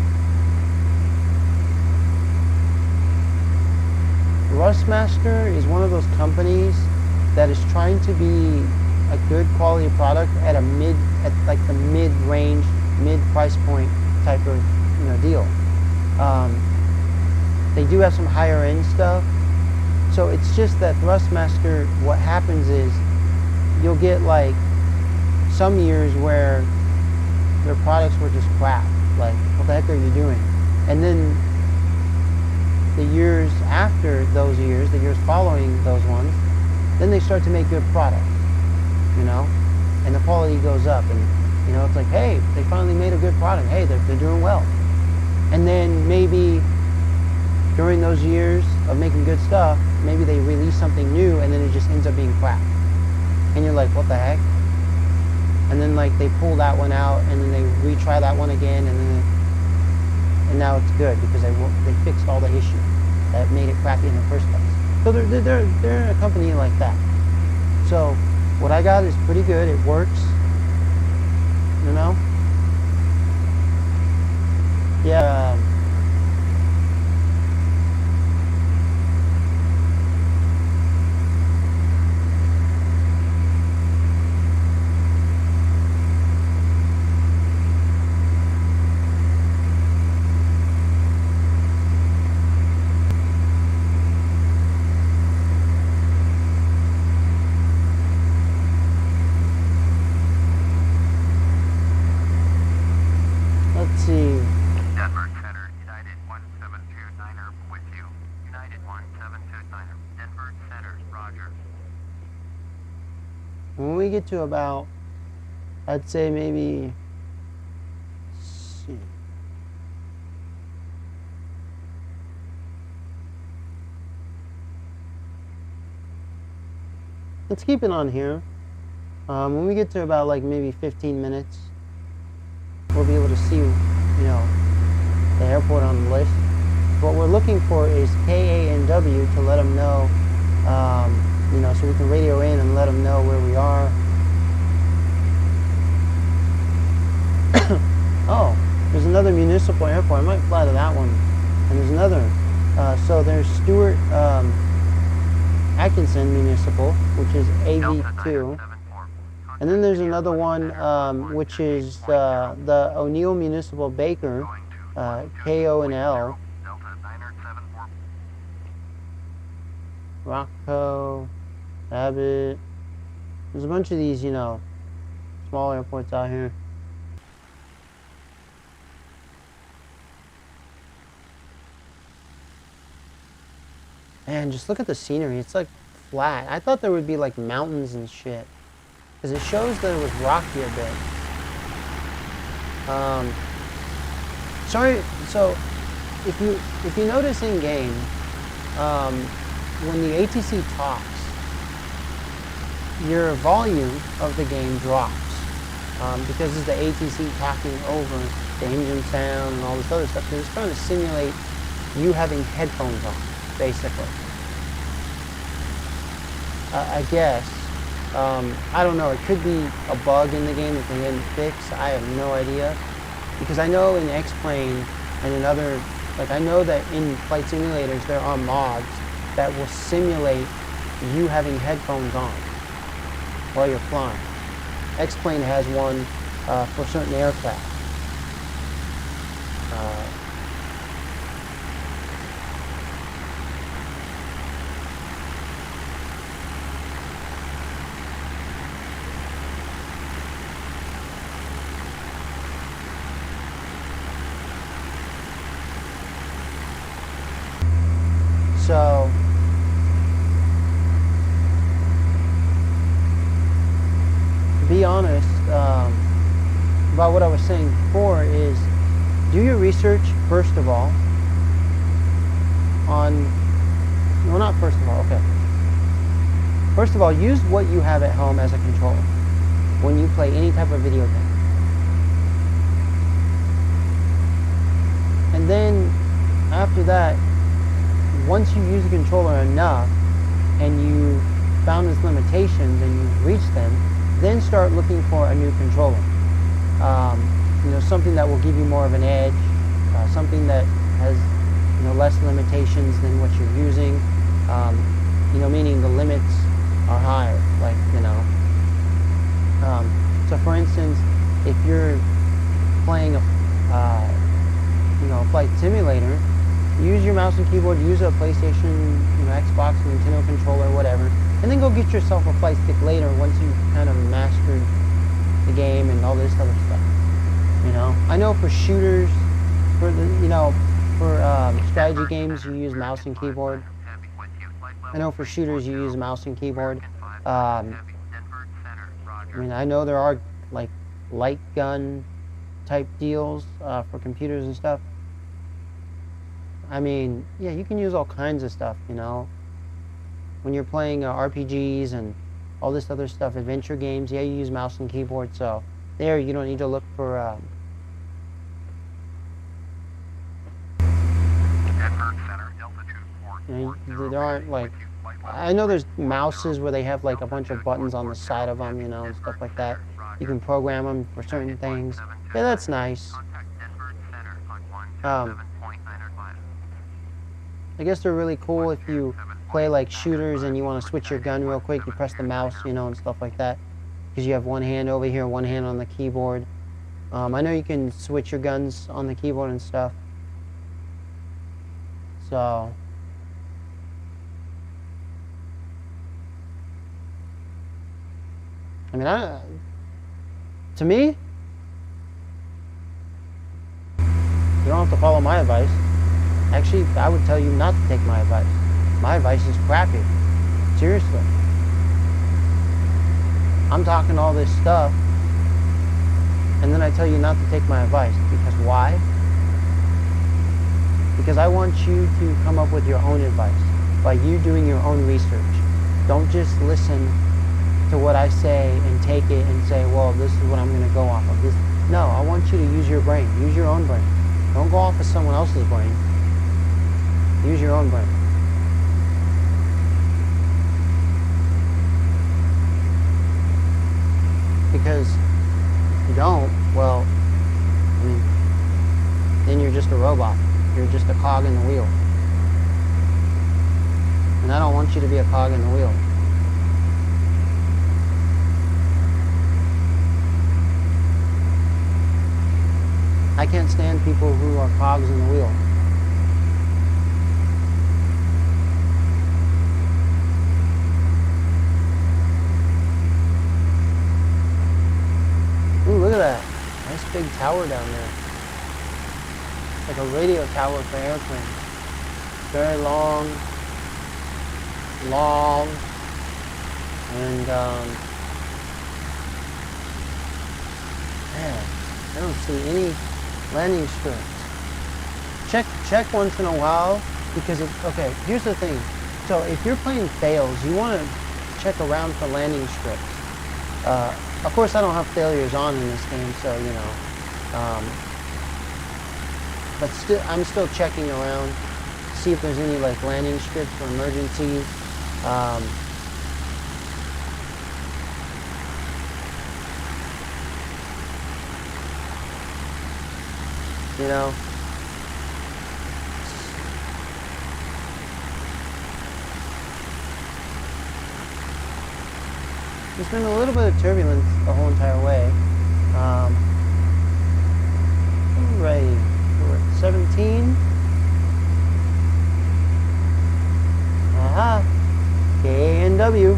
Thrustmaster is one of those companies that is trying to be a good quality product at a like the mid-range, mid-price point type of, you know, deal. They do have some higher end stuff. So it's just that Thrustmaster, what happens is you'll get like some years where their products were just crap. Like, what the heck are you doing? And then the years after those years, the years following those ones, then they start to make good products, you know, and the quality goes up, and, you know, it's like, hey, they finally made a good product. Hey, they're doing well. And then maybe during those years of making good stuff, maybe they release something new, and then it just ends up being crap. And you're like, what the heck? And then, like, they pull that one out, and then they retry that one again, and now it's good because they fixed all the issues that made it crappy in the first place. So they're a company like that. So what I got is pretty good. It works, you know. Yeah. When we get to about, I'd say maybe, let's see. Let's keep it on here. When we get to about like maybe 15 minutes, we'll be able to see, the airport on the list. What we're looking for is KANW to let them know, so we can radio in and let them know where we are. Oh, there's another municipal airport. I might fly to that one. And there's another. So there's Stewart Atkinson Municipal, which is AV2. And then there's another one, which is the O'Neill Municipal Baker, KO&L. Rockco, Abbott. There's a bunch of these, small airports out here. Man, just look at the scenery. It's like flat. I thought there would be like mountains and shit, because it shows that it was rocky a bit. Sorry. So, if you notice in game, when the ATC talks, your volume of the game drops, because it's the ATC talking over the engine sound and all this other stuff. Because it's trying to simulate you having headphones on, basically. I guess. I don't know. It could be a bug in the game that they didn't fix. I have no idea. Because I know in X-Plane and in other, I know that in flight simulators there are mods that will simulate you having headphones on while you're flying. X-Plane has one for certain aircraft. So, to be honest, about what I was saying before is, do your research, first of all, on, well, not first of all, okay. First of all, use what you have at home as a controller when you play any type of video game. And then, after that, once you use the controller enough and you found its limitations and you've reached them, then start looking for a new controller. Something that will give you more of an edge, something that has less limitations than what you're using, meaning the limits are higher. So for instance, if you're playing a flight simulator, use your mouse and keyboard, use a PlayStation, Xbox, Nintendo controller, whatever, and then go get yourself a flight stick later once you've kind of mastered the game and all this other stuff. I know for shooters, for strategy games, you use mouse and keyboard. I know for shooters you use mouse and keyboard. I know there are light gun type deals for computers and stuff. Yeah, you can use all kinds of stuff, when you're playing RPGs and all this other stuff, adventure games, yeah, you use mouse and keyboard, so there you don't need to look for, there aren't I know there's mouses where they have a bunch of buttons on the side of them, and stuff like that. You can program them for certain things. Yeah, that's nice. I guess they're really cool if you play shooters and you want to switch your gun real quick. You press the mouse, and stuff like that, because you have one hand over here, one hand on the keyboard. I know you can switch your guns on the keyboard and stuff. So, to me, you don't have to follow my advice. Actually, I would tell you not to take my advice. My advice is crappy. Seriously. I'm talking all this stuff, and then I tell you not to take my advice. Because why? Because I want you to come up with your own advice by you doing your own research. Don't just listen to what I say and take it and say, well, this is what I'm going to go off of. No, I want you to use your brain. Use your own brain. Don't go off of someone else's brain. Use your own brain. Because if you don't, well, I mean, then you're just a robot. You're just a cog in the wheel. And I don't want you to be a cog in the wheel. I can't stand people who are cogs in the wheel. Ooh, look at that. Nice big tower down there. Like a radio tower for airplanes. Very long. And, man, I don't see any landing strips. Check once in a while, because okay, here's the thing. So if you're playing fails, you want to check around for landing strips. Of course, I don't have failures on in this game, so you know. But still, I'm still checking around, see if there's any like landing strips for emergencies. You know. There's been a little bit of turbulence the whole entire way. Right, we're at 17. Aha, KANW,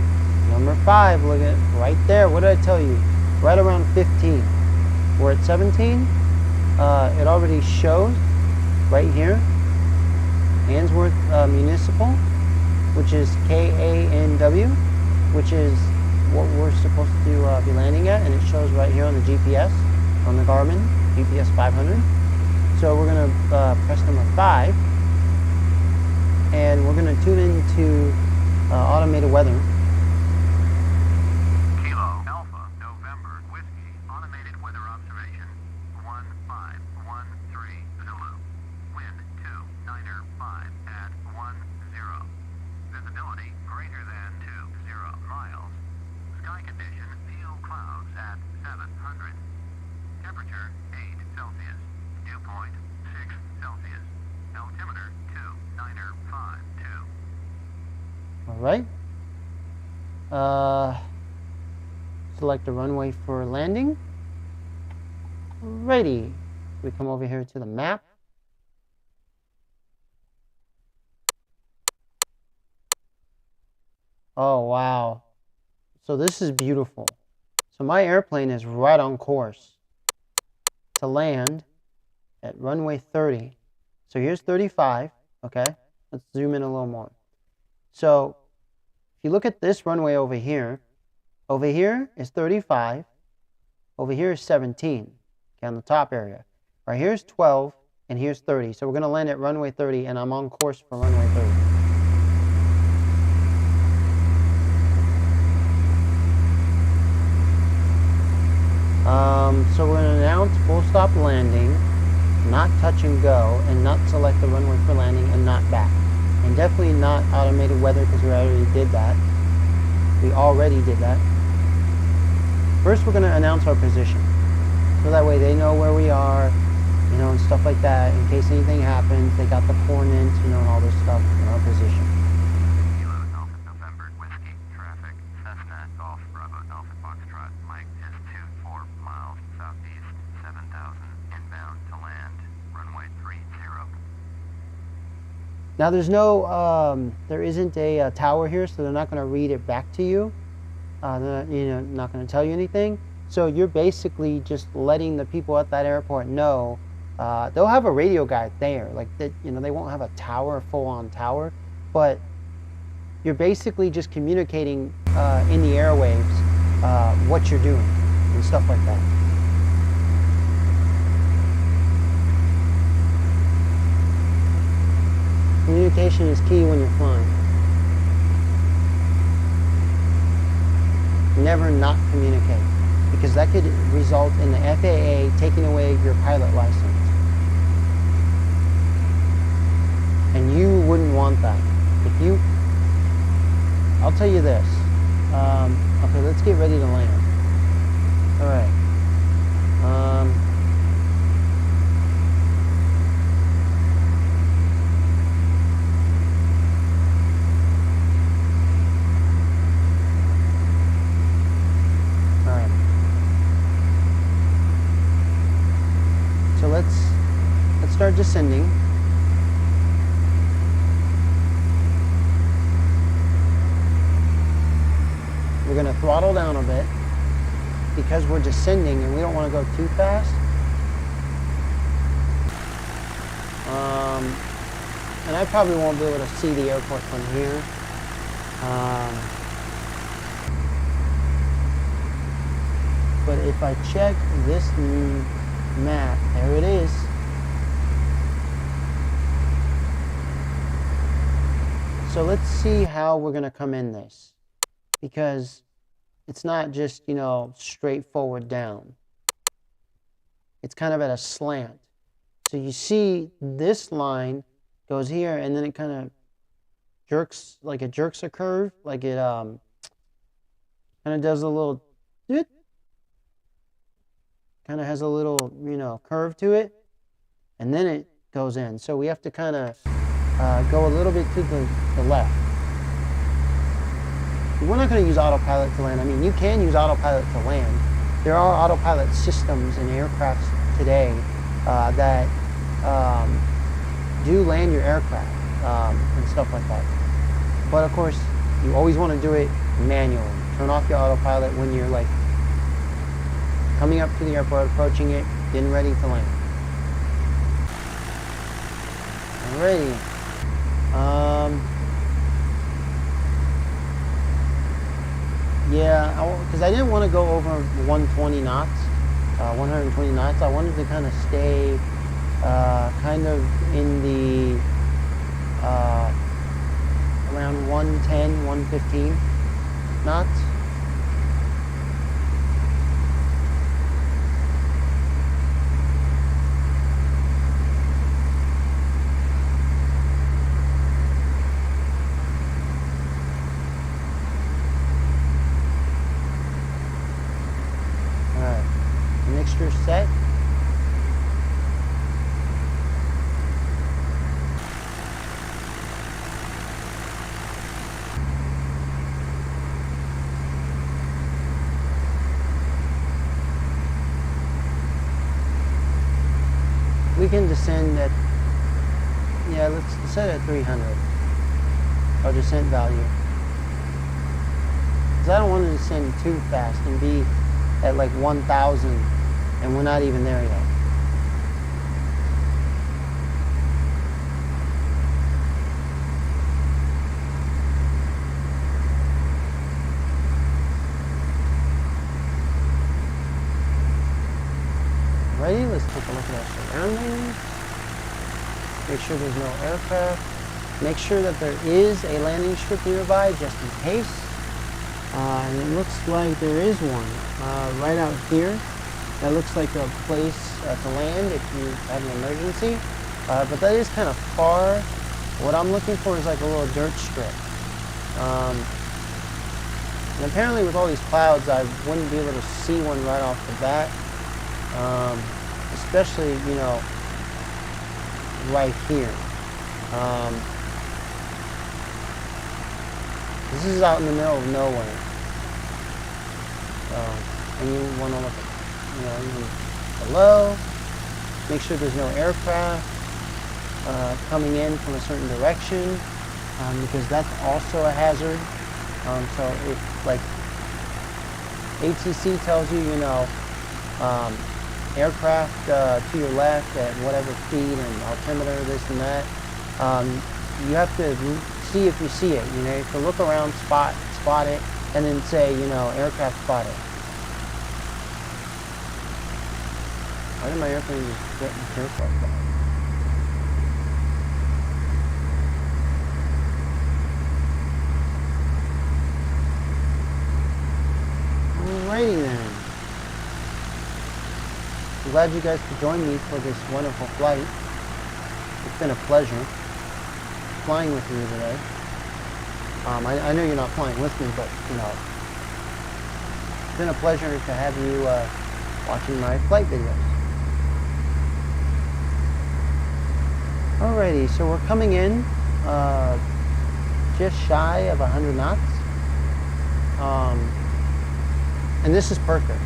number 5, look at it right there. What did I tell you? Right around 15. We're at 17. It already shows right here, Answorth Municipal, which is KANW, which is what we're supposed to be landing at, and it shows right here on the GPS, on the Garmin GPS 500. So we're going to press number 5, and we're going to tune into automated weather.
Kilo Alpha November Whiskey automated weather observation 1513 Zulu. Wind 295 at 10. Visibility greater than 20 miles. Sky condition, few clouds at 700. Temperature 8 Celsius. Dew point 6 Celsius. Altimeter 2952.
All right. Select a runway for landing. Ready. We come over here to the map. Oh, wow. So this is beautiful. So my airplane is right on course to land at runway 30. So here's 35, okay? Let's zoom in a little more. So if you look at this runway over here is 35, over here is 17, okay, on the top area. Right here's 12, and here's 30. So we're going to land at runway 30, and I'm on course for runway 30. So we're going to announce full stop landing, not touch and go, and not select the runway for landing, and not back. And definitely not automated weather, because we already did that. We already did that. First, we're going to announce our position. So that way they know where we are, you know, and stuff like that. In case anything happens, they got the coordinates, you know, and all this stuff in our position.
Kilo Alpha November Whiskey traffic. Cessna Golf Bravo Alpha Foxtrot. Mike is 24 miles southeast, 7,000 inbound to land. Runway 30.
Now there's no, there isn't a tower here, so they're not going to read it back to you. They're not going to tell you anything. So you're basically just letting the people at that airport know. They'll have a radio guy there, like that. You know, they won't have a tower, full-on tower, but you're basically just communicating in the airwaves what you're doing and stuff like that. Communication is key when you're flying. Never not communicate, because that could result in the FAA taking away your pilot license. And you wouldn't want that. I'll tell you this. Okay, let's get ready to land. All right. All right. So let's start descending. We're going to throttle down a bit because we're descending and we don't want to go too fast. And I probably won't be able to see the airport from here. But if I check this new map, there it is. So let's see how we're going to come in this. Because it's not just, straightforward down. It's kind of at a slant. So you see this line goes here and then it kind of jerks, like it jerks a curve, like it kind of does a little, kind of has a little, curve to it, and then it goes in. So we have to kind of go a little bit to the left. We're not going to use autopilot to land. I mean, you can use autopilot to land. There are autopilot systems in aircraft today that do land your aircraft and stuff like that. But of course, you always want to do it manually. Turn off your autopilot when you're like coming up to the airport, approaching it, getting ready to land. Alrighty. Yeah, because I didn't want to go over 120 knots, 120 knots. I wanted to kind of stay kind of in the around 110, 115 knots. Mixture set. We can descend at, yeah, let's set at 300, our descent value. Because I don't want to descend too fast and be at like 1,000 and we're not even there yet. Ready? Let's take a look at our surroundings. Make sure there's no aircraft. Make sure that there is a landing strip nearby just in case. And it looks like there is one right out here. That looks like a place to land if you have an emergency. But that is kind of far. What I'm looking for is like a little dirt strip. And apparently with all these clouds, I wouldn't be able to see one right off the bat. Especially, right here. This is out in the middle of nowhere. And you want to look at, even below. Make sure there's no aircraft coming in from a certain direction, because that's also a hazard. So if, like, ATC tells you, aircraft to your left at whatever speed and altimeter, this and that, you have to see if you see it. You have to look around, spot it, and then say, you know, aircraft spotted. Why did my airplane just get in church like that? Alrighty then. I'm glad you guys could join me for this wonderful flight. It's been a pleasure flying with you today. I know you're not flying with me, but you know, it's been a pleasure to have you watching my flight videos. Alrighty, so we're coming in just shy of 100 knots. And this is perfect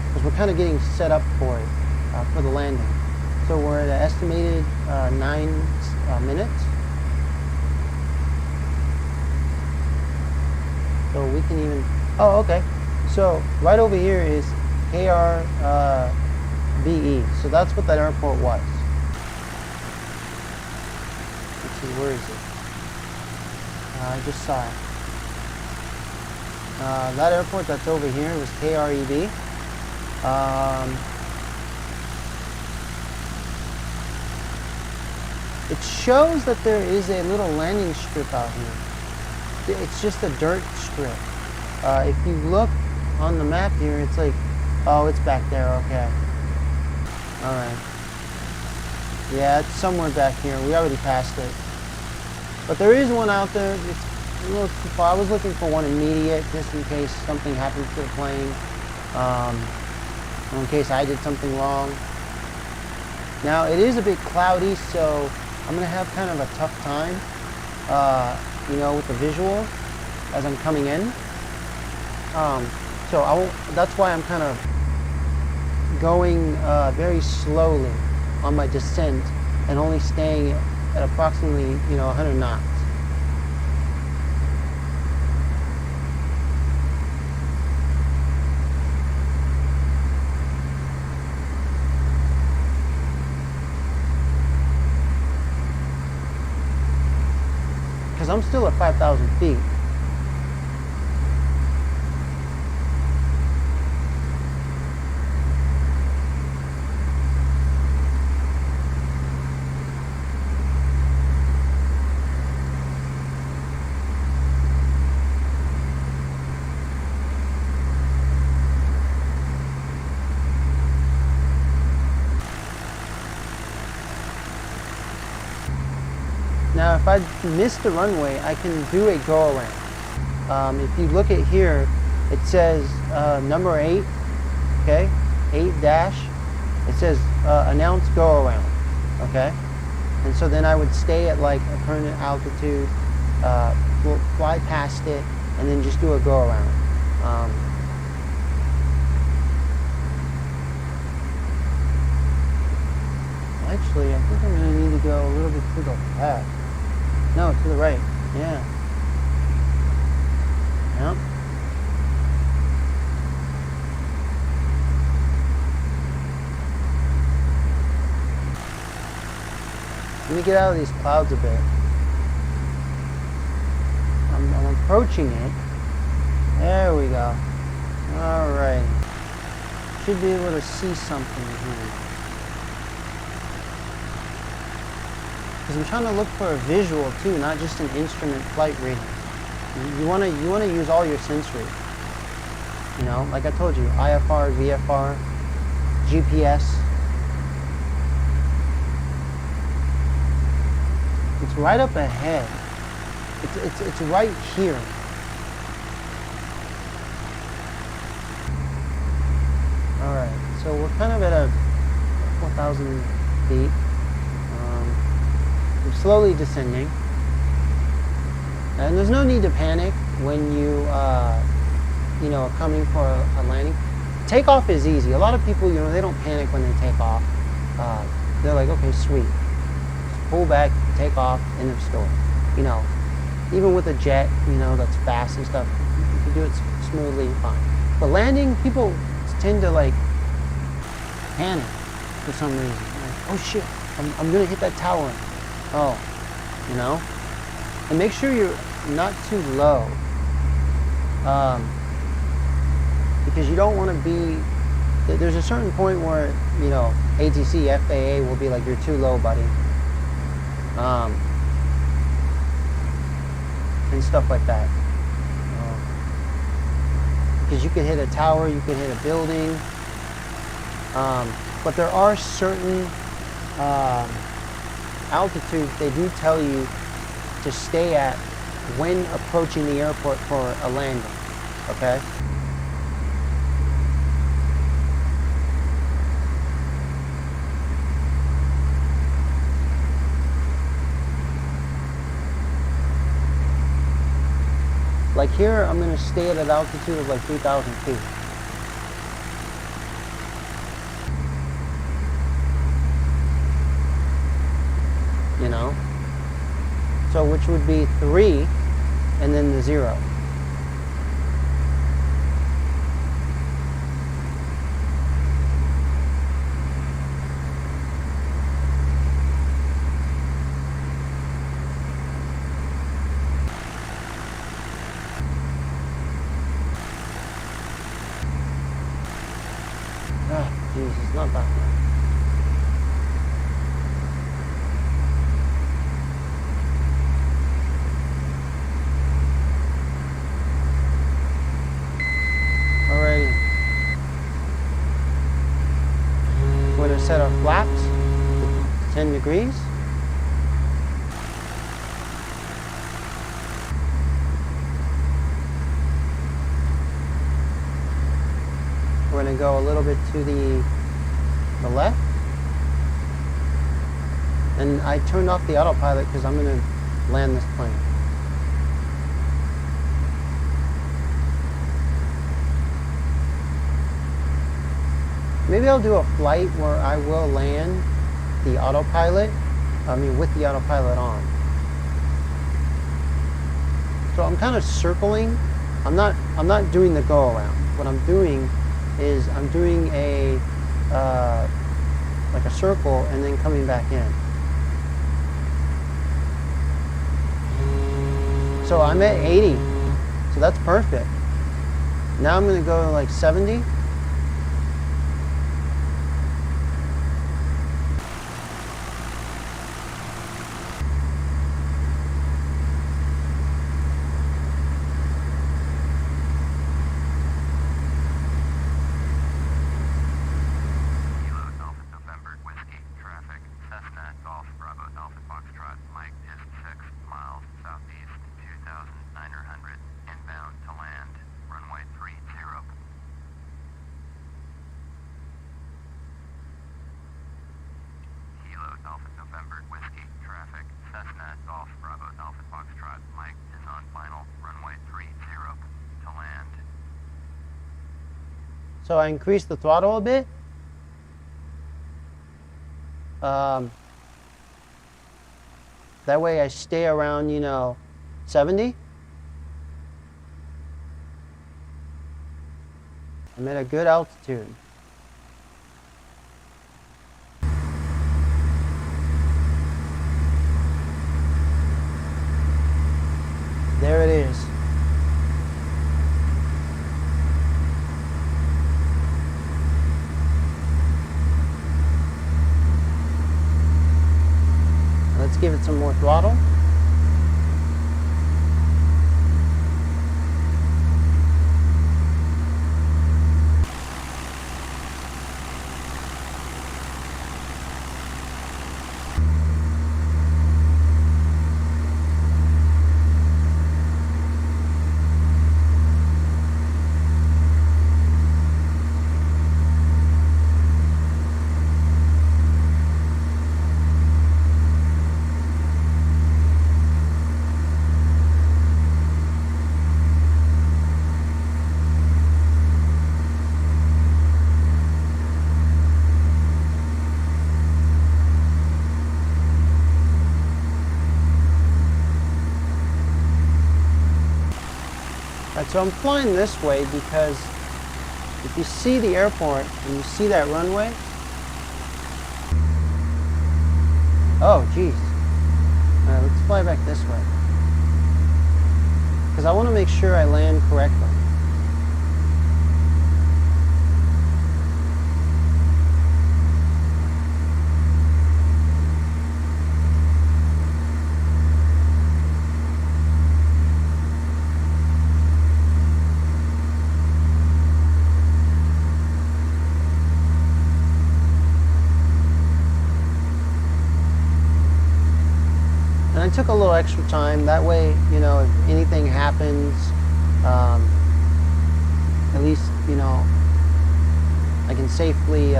because we're kind of getting set up for it, for the landing. So we're at an estimated 9 minutes. So we can even, oh, okay. So right over here is KRBE. So that's what that airport was. Let's see, where is it? I just saw it. That airport that's over here was KREB. It shows that there is a little landing strip out here. It's just a dirt strip. If you look on the map here, it's like, oh, it's back there, okay. Alright. Yeah, it's somewhere back here. We already passed it. But there is one out there. It's a little too far. I was looking for one immediate, just in case something happens to the plane. Or in case I did something wrong. Now, it is a bit cloudy, so I'm going to have kind of a tough time, you know, with the visual as I'm coming in. So that's why I'm kind of going very slowly on my descent and only staying at approximately, you know, 100 knots. Because I'm still at 5,000 feet. Now, if I miss the runway, I can do a go around. If you look at here, it says number 8, okay, 8 dash. It says announce go around, okay. And so then I would stay at like a current altitude, fly past it, and then just do a go around. Actually, I think I'm going to need to go a little bit to the left. No, to the right. Yeah. Yep. Let me get out of these clouds a bit. I'm approaching it. There we go. All right. Should be able to see something here. Because I'm trying to look for a visual too, not just an instrument flight reading. You want to use all your sensory. You know, like I told you, IFR, VFR, GPS. It's right up ahead. It's right here. All right, so we're kind of at a 4,000 feet. I'm slowly descending, and there's no need to panic when you know, are coming for a landing. Takeoff is easy. A lot of people, you know, they don't panic when they take off. They're like, okay, sweet, just pull back, take off, end of story. You know, even with a jet, you know, that's fast and stuff, you can do it smoothly, fine. But landing, people tend to like panic for some reason. Like, oh shit, I'm gonna hit that tower. Oh, you know? And make sure you're not too low. Because you don't want to be, there's a certain point where, you know, ATC, FAA will be like, you're too low, buddy. And stuff like that. Because you can hit a tower, you can hit a building. But there are certain altitudes they do tell you to stay at when approaching the airport for a landing, okay? Like here, I'm going to stay at an altitude of like 3,000 feet. You know? So which would be 3 and then the 0. Oh, Jesus, not that one. Alrighty. We're going to set our flaps to 10 degrees. We're going to go a little bit to the left. And I turned off the autopilot because I'm going to land this plane. Maybe I'll do a flight where I will land the autopilot, with the autopilot on. So I'm kind of circling. I'm not doing the go around. What I'm doing is I'm doing a like a circle and then coming back in. So I'm at 80, so that's perfect. Now I'm going to go to like 70. So I increased the throttle a bit. That way I stay around, 70. I'm at a good altitude. There it is. Let's give it some more throttle. Alright, so I'm flying this way because if you see the airport and you see that runway, oh geez. Alright, let's fly back this way. because I want to make sure I land correctly. And I took a little extra time. That way, you know, if anything happens, at least, you know, I can safely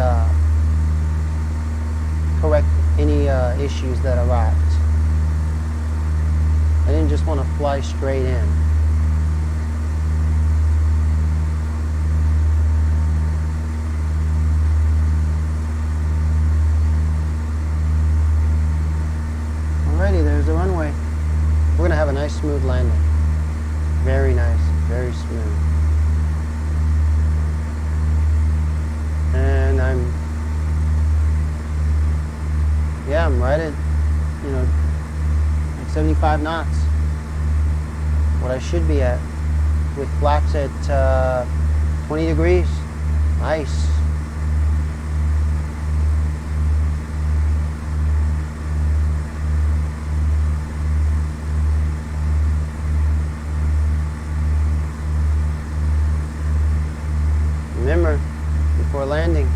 correct any issues that arise. I didn't just want to fly straight in. Alrighty, there's the runway. We're going to have a nice smooth landing. Very nice, very smooth. And I'm right at, you know, like 75 knots. What I should be at, with flaps at 20 degrees. Nice. Remember, before landing.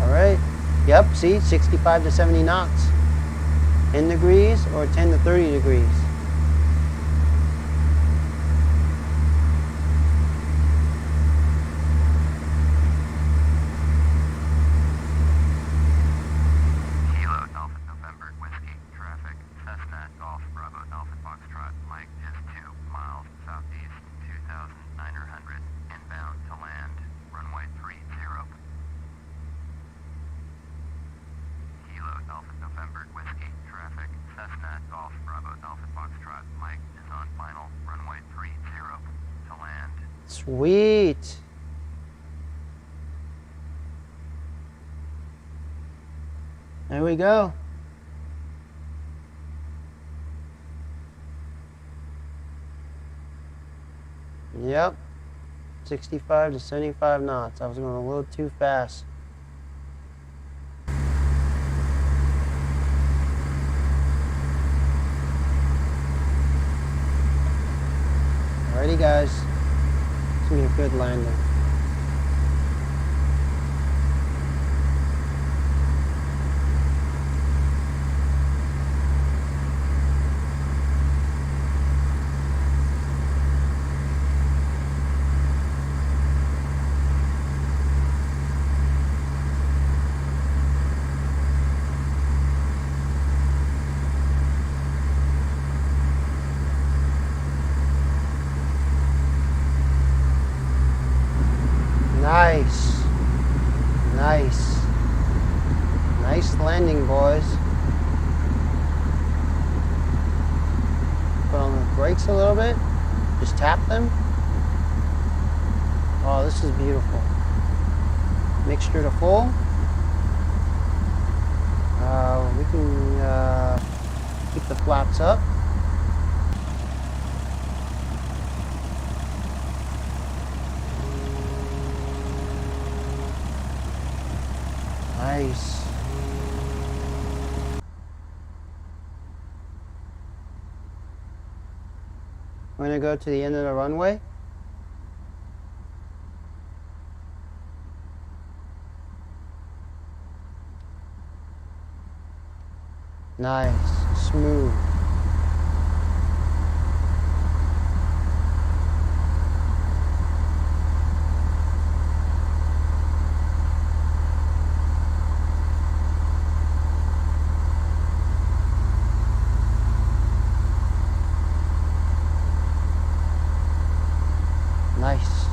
Alright. Yep, see, 65 to 70 knots. 10 degrees or 10 to 30 degrees.
Kilo Alpha November Whiskey traffic. Cessna Golf Bravo Alpha Foxtrot. Mike is 2 miles southeast, 2,900 inbound to land. Runway 30. Kilo Alpha November Whiskey traffic. Cessna Golf Bravo Alpha Foxtrot. Mike is on final. Runway 30 to land.
Sweet. There we go. Yep. 65 to 75 knots. I was going a little too fast. Alrighty, guys. It's going to be a good landing. Nice. Nice. Nice landing, boys. Put on the brakes a little bit. Just tap them. Oh, this is beautiful. Mixture to full. We can keep the flaps up. Nice. We're going to go to the end of the runway. Nice. Smooth. Nice.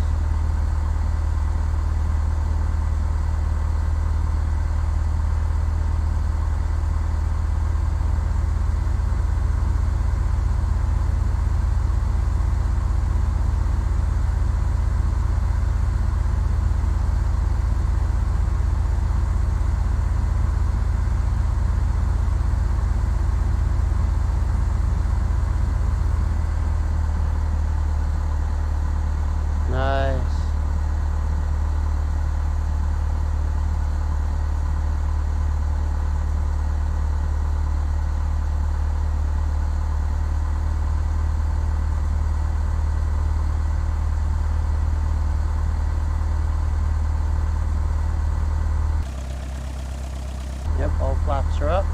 Yep, all flaps are up.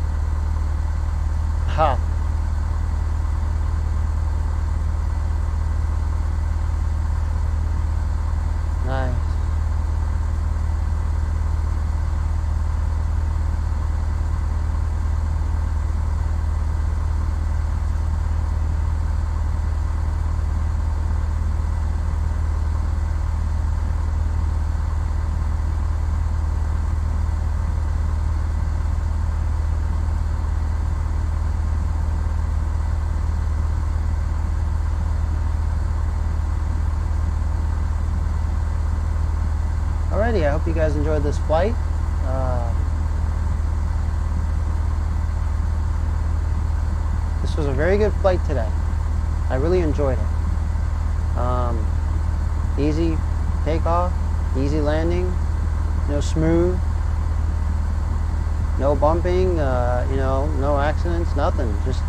Ha. Nice. Alrighty, I hope you guys enjoyed this flight. This was a very good flight today. I really enjoyed it. Easy takeoff, easy landing, smooth, no bumping, no accidents, nothing. Just,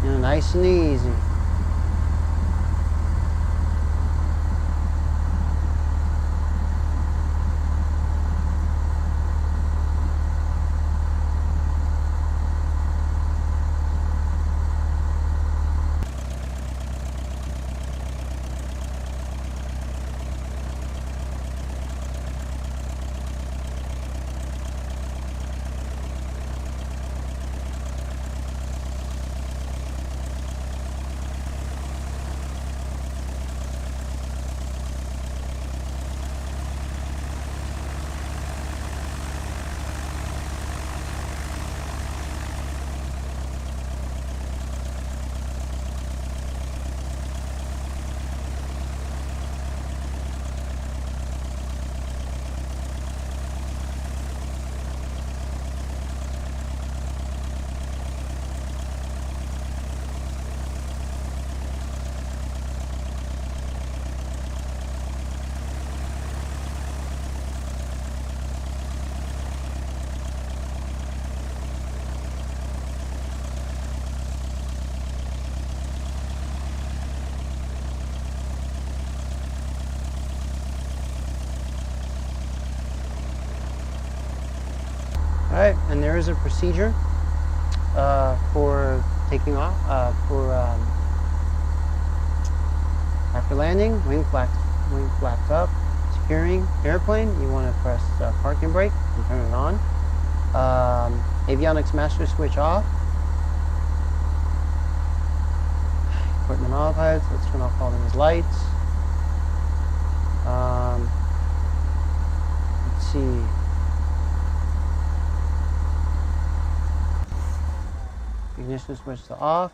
nice and easy. Alright, and there is a procedure for taking off, after landing, wing flaps up, securing airplane, you want to press parking brake and turn it on. Avionics master switch off. Equipment autopilot, let's turn off all these lights. Let's see. Ignition switch to off.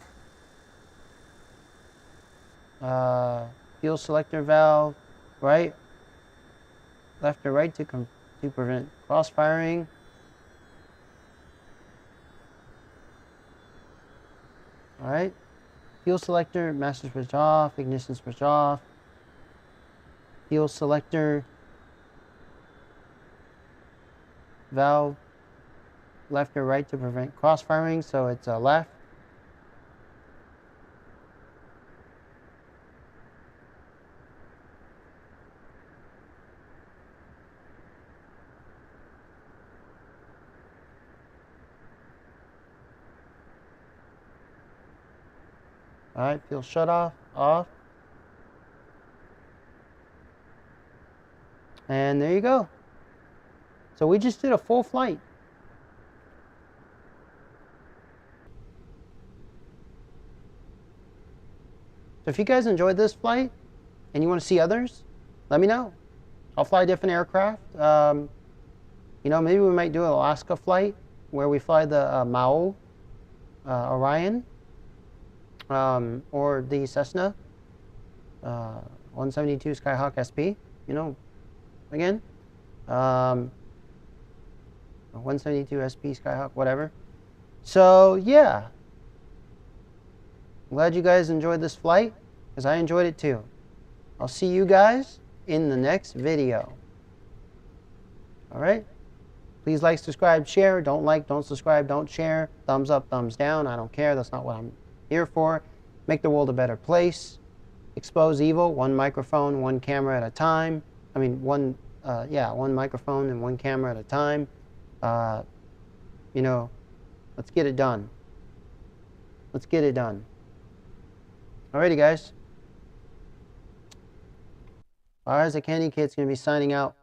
Fuel selector valve, right, left or right to prevent cross-firing. All right. Fuel selector, master switch off, ignition switch off. Fuel selector valve, left or right to prevent cross-firing, so it's left. All right, fuel shut off. And there you go. So we just did a full flight. So if you guys enjoyed this flight and you want to see others, let me know. I'll fly different aircraft. Maybe we might do an Alaska flight where we fly the Maui Orion or the Cessna 172 Skyhawk SP. Again, 172 SP Skyhawk, whatever. So yeah. I'm glad you guys enjoyed this flight, because I enjoyed it too. I'll see you guys in the next video. Alright? Please like, subscribe, share. Don't like, don't subscribe, don't share. Thumbs up, thumbs down. I don't care. That's not what I'm here for. Make the world a better place. Expose evil. One microphone, one camera at a time. One microphone and one camera at a time. you know, let's get it done. Let's get it done. Alrighty, guys. Eyes, the Candy Kid's going to be signing out.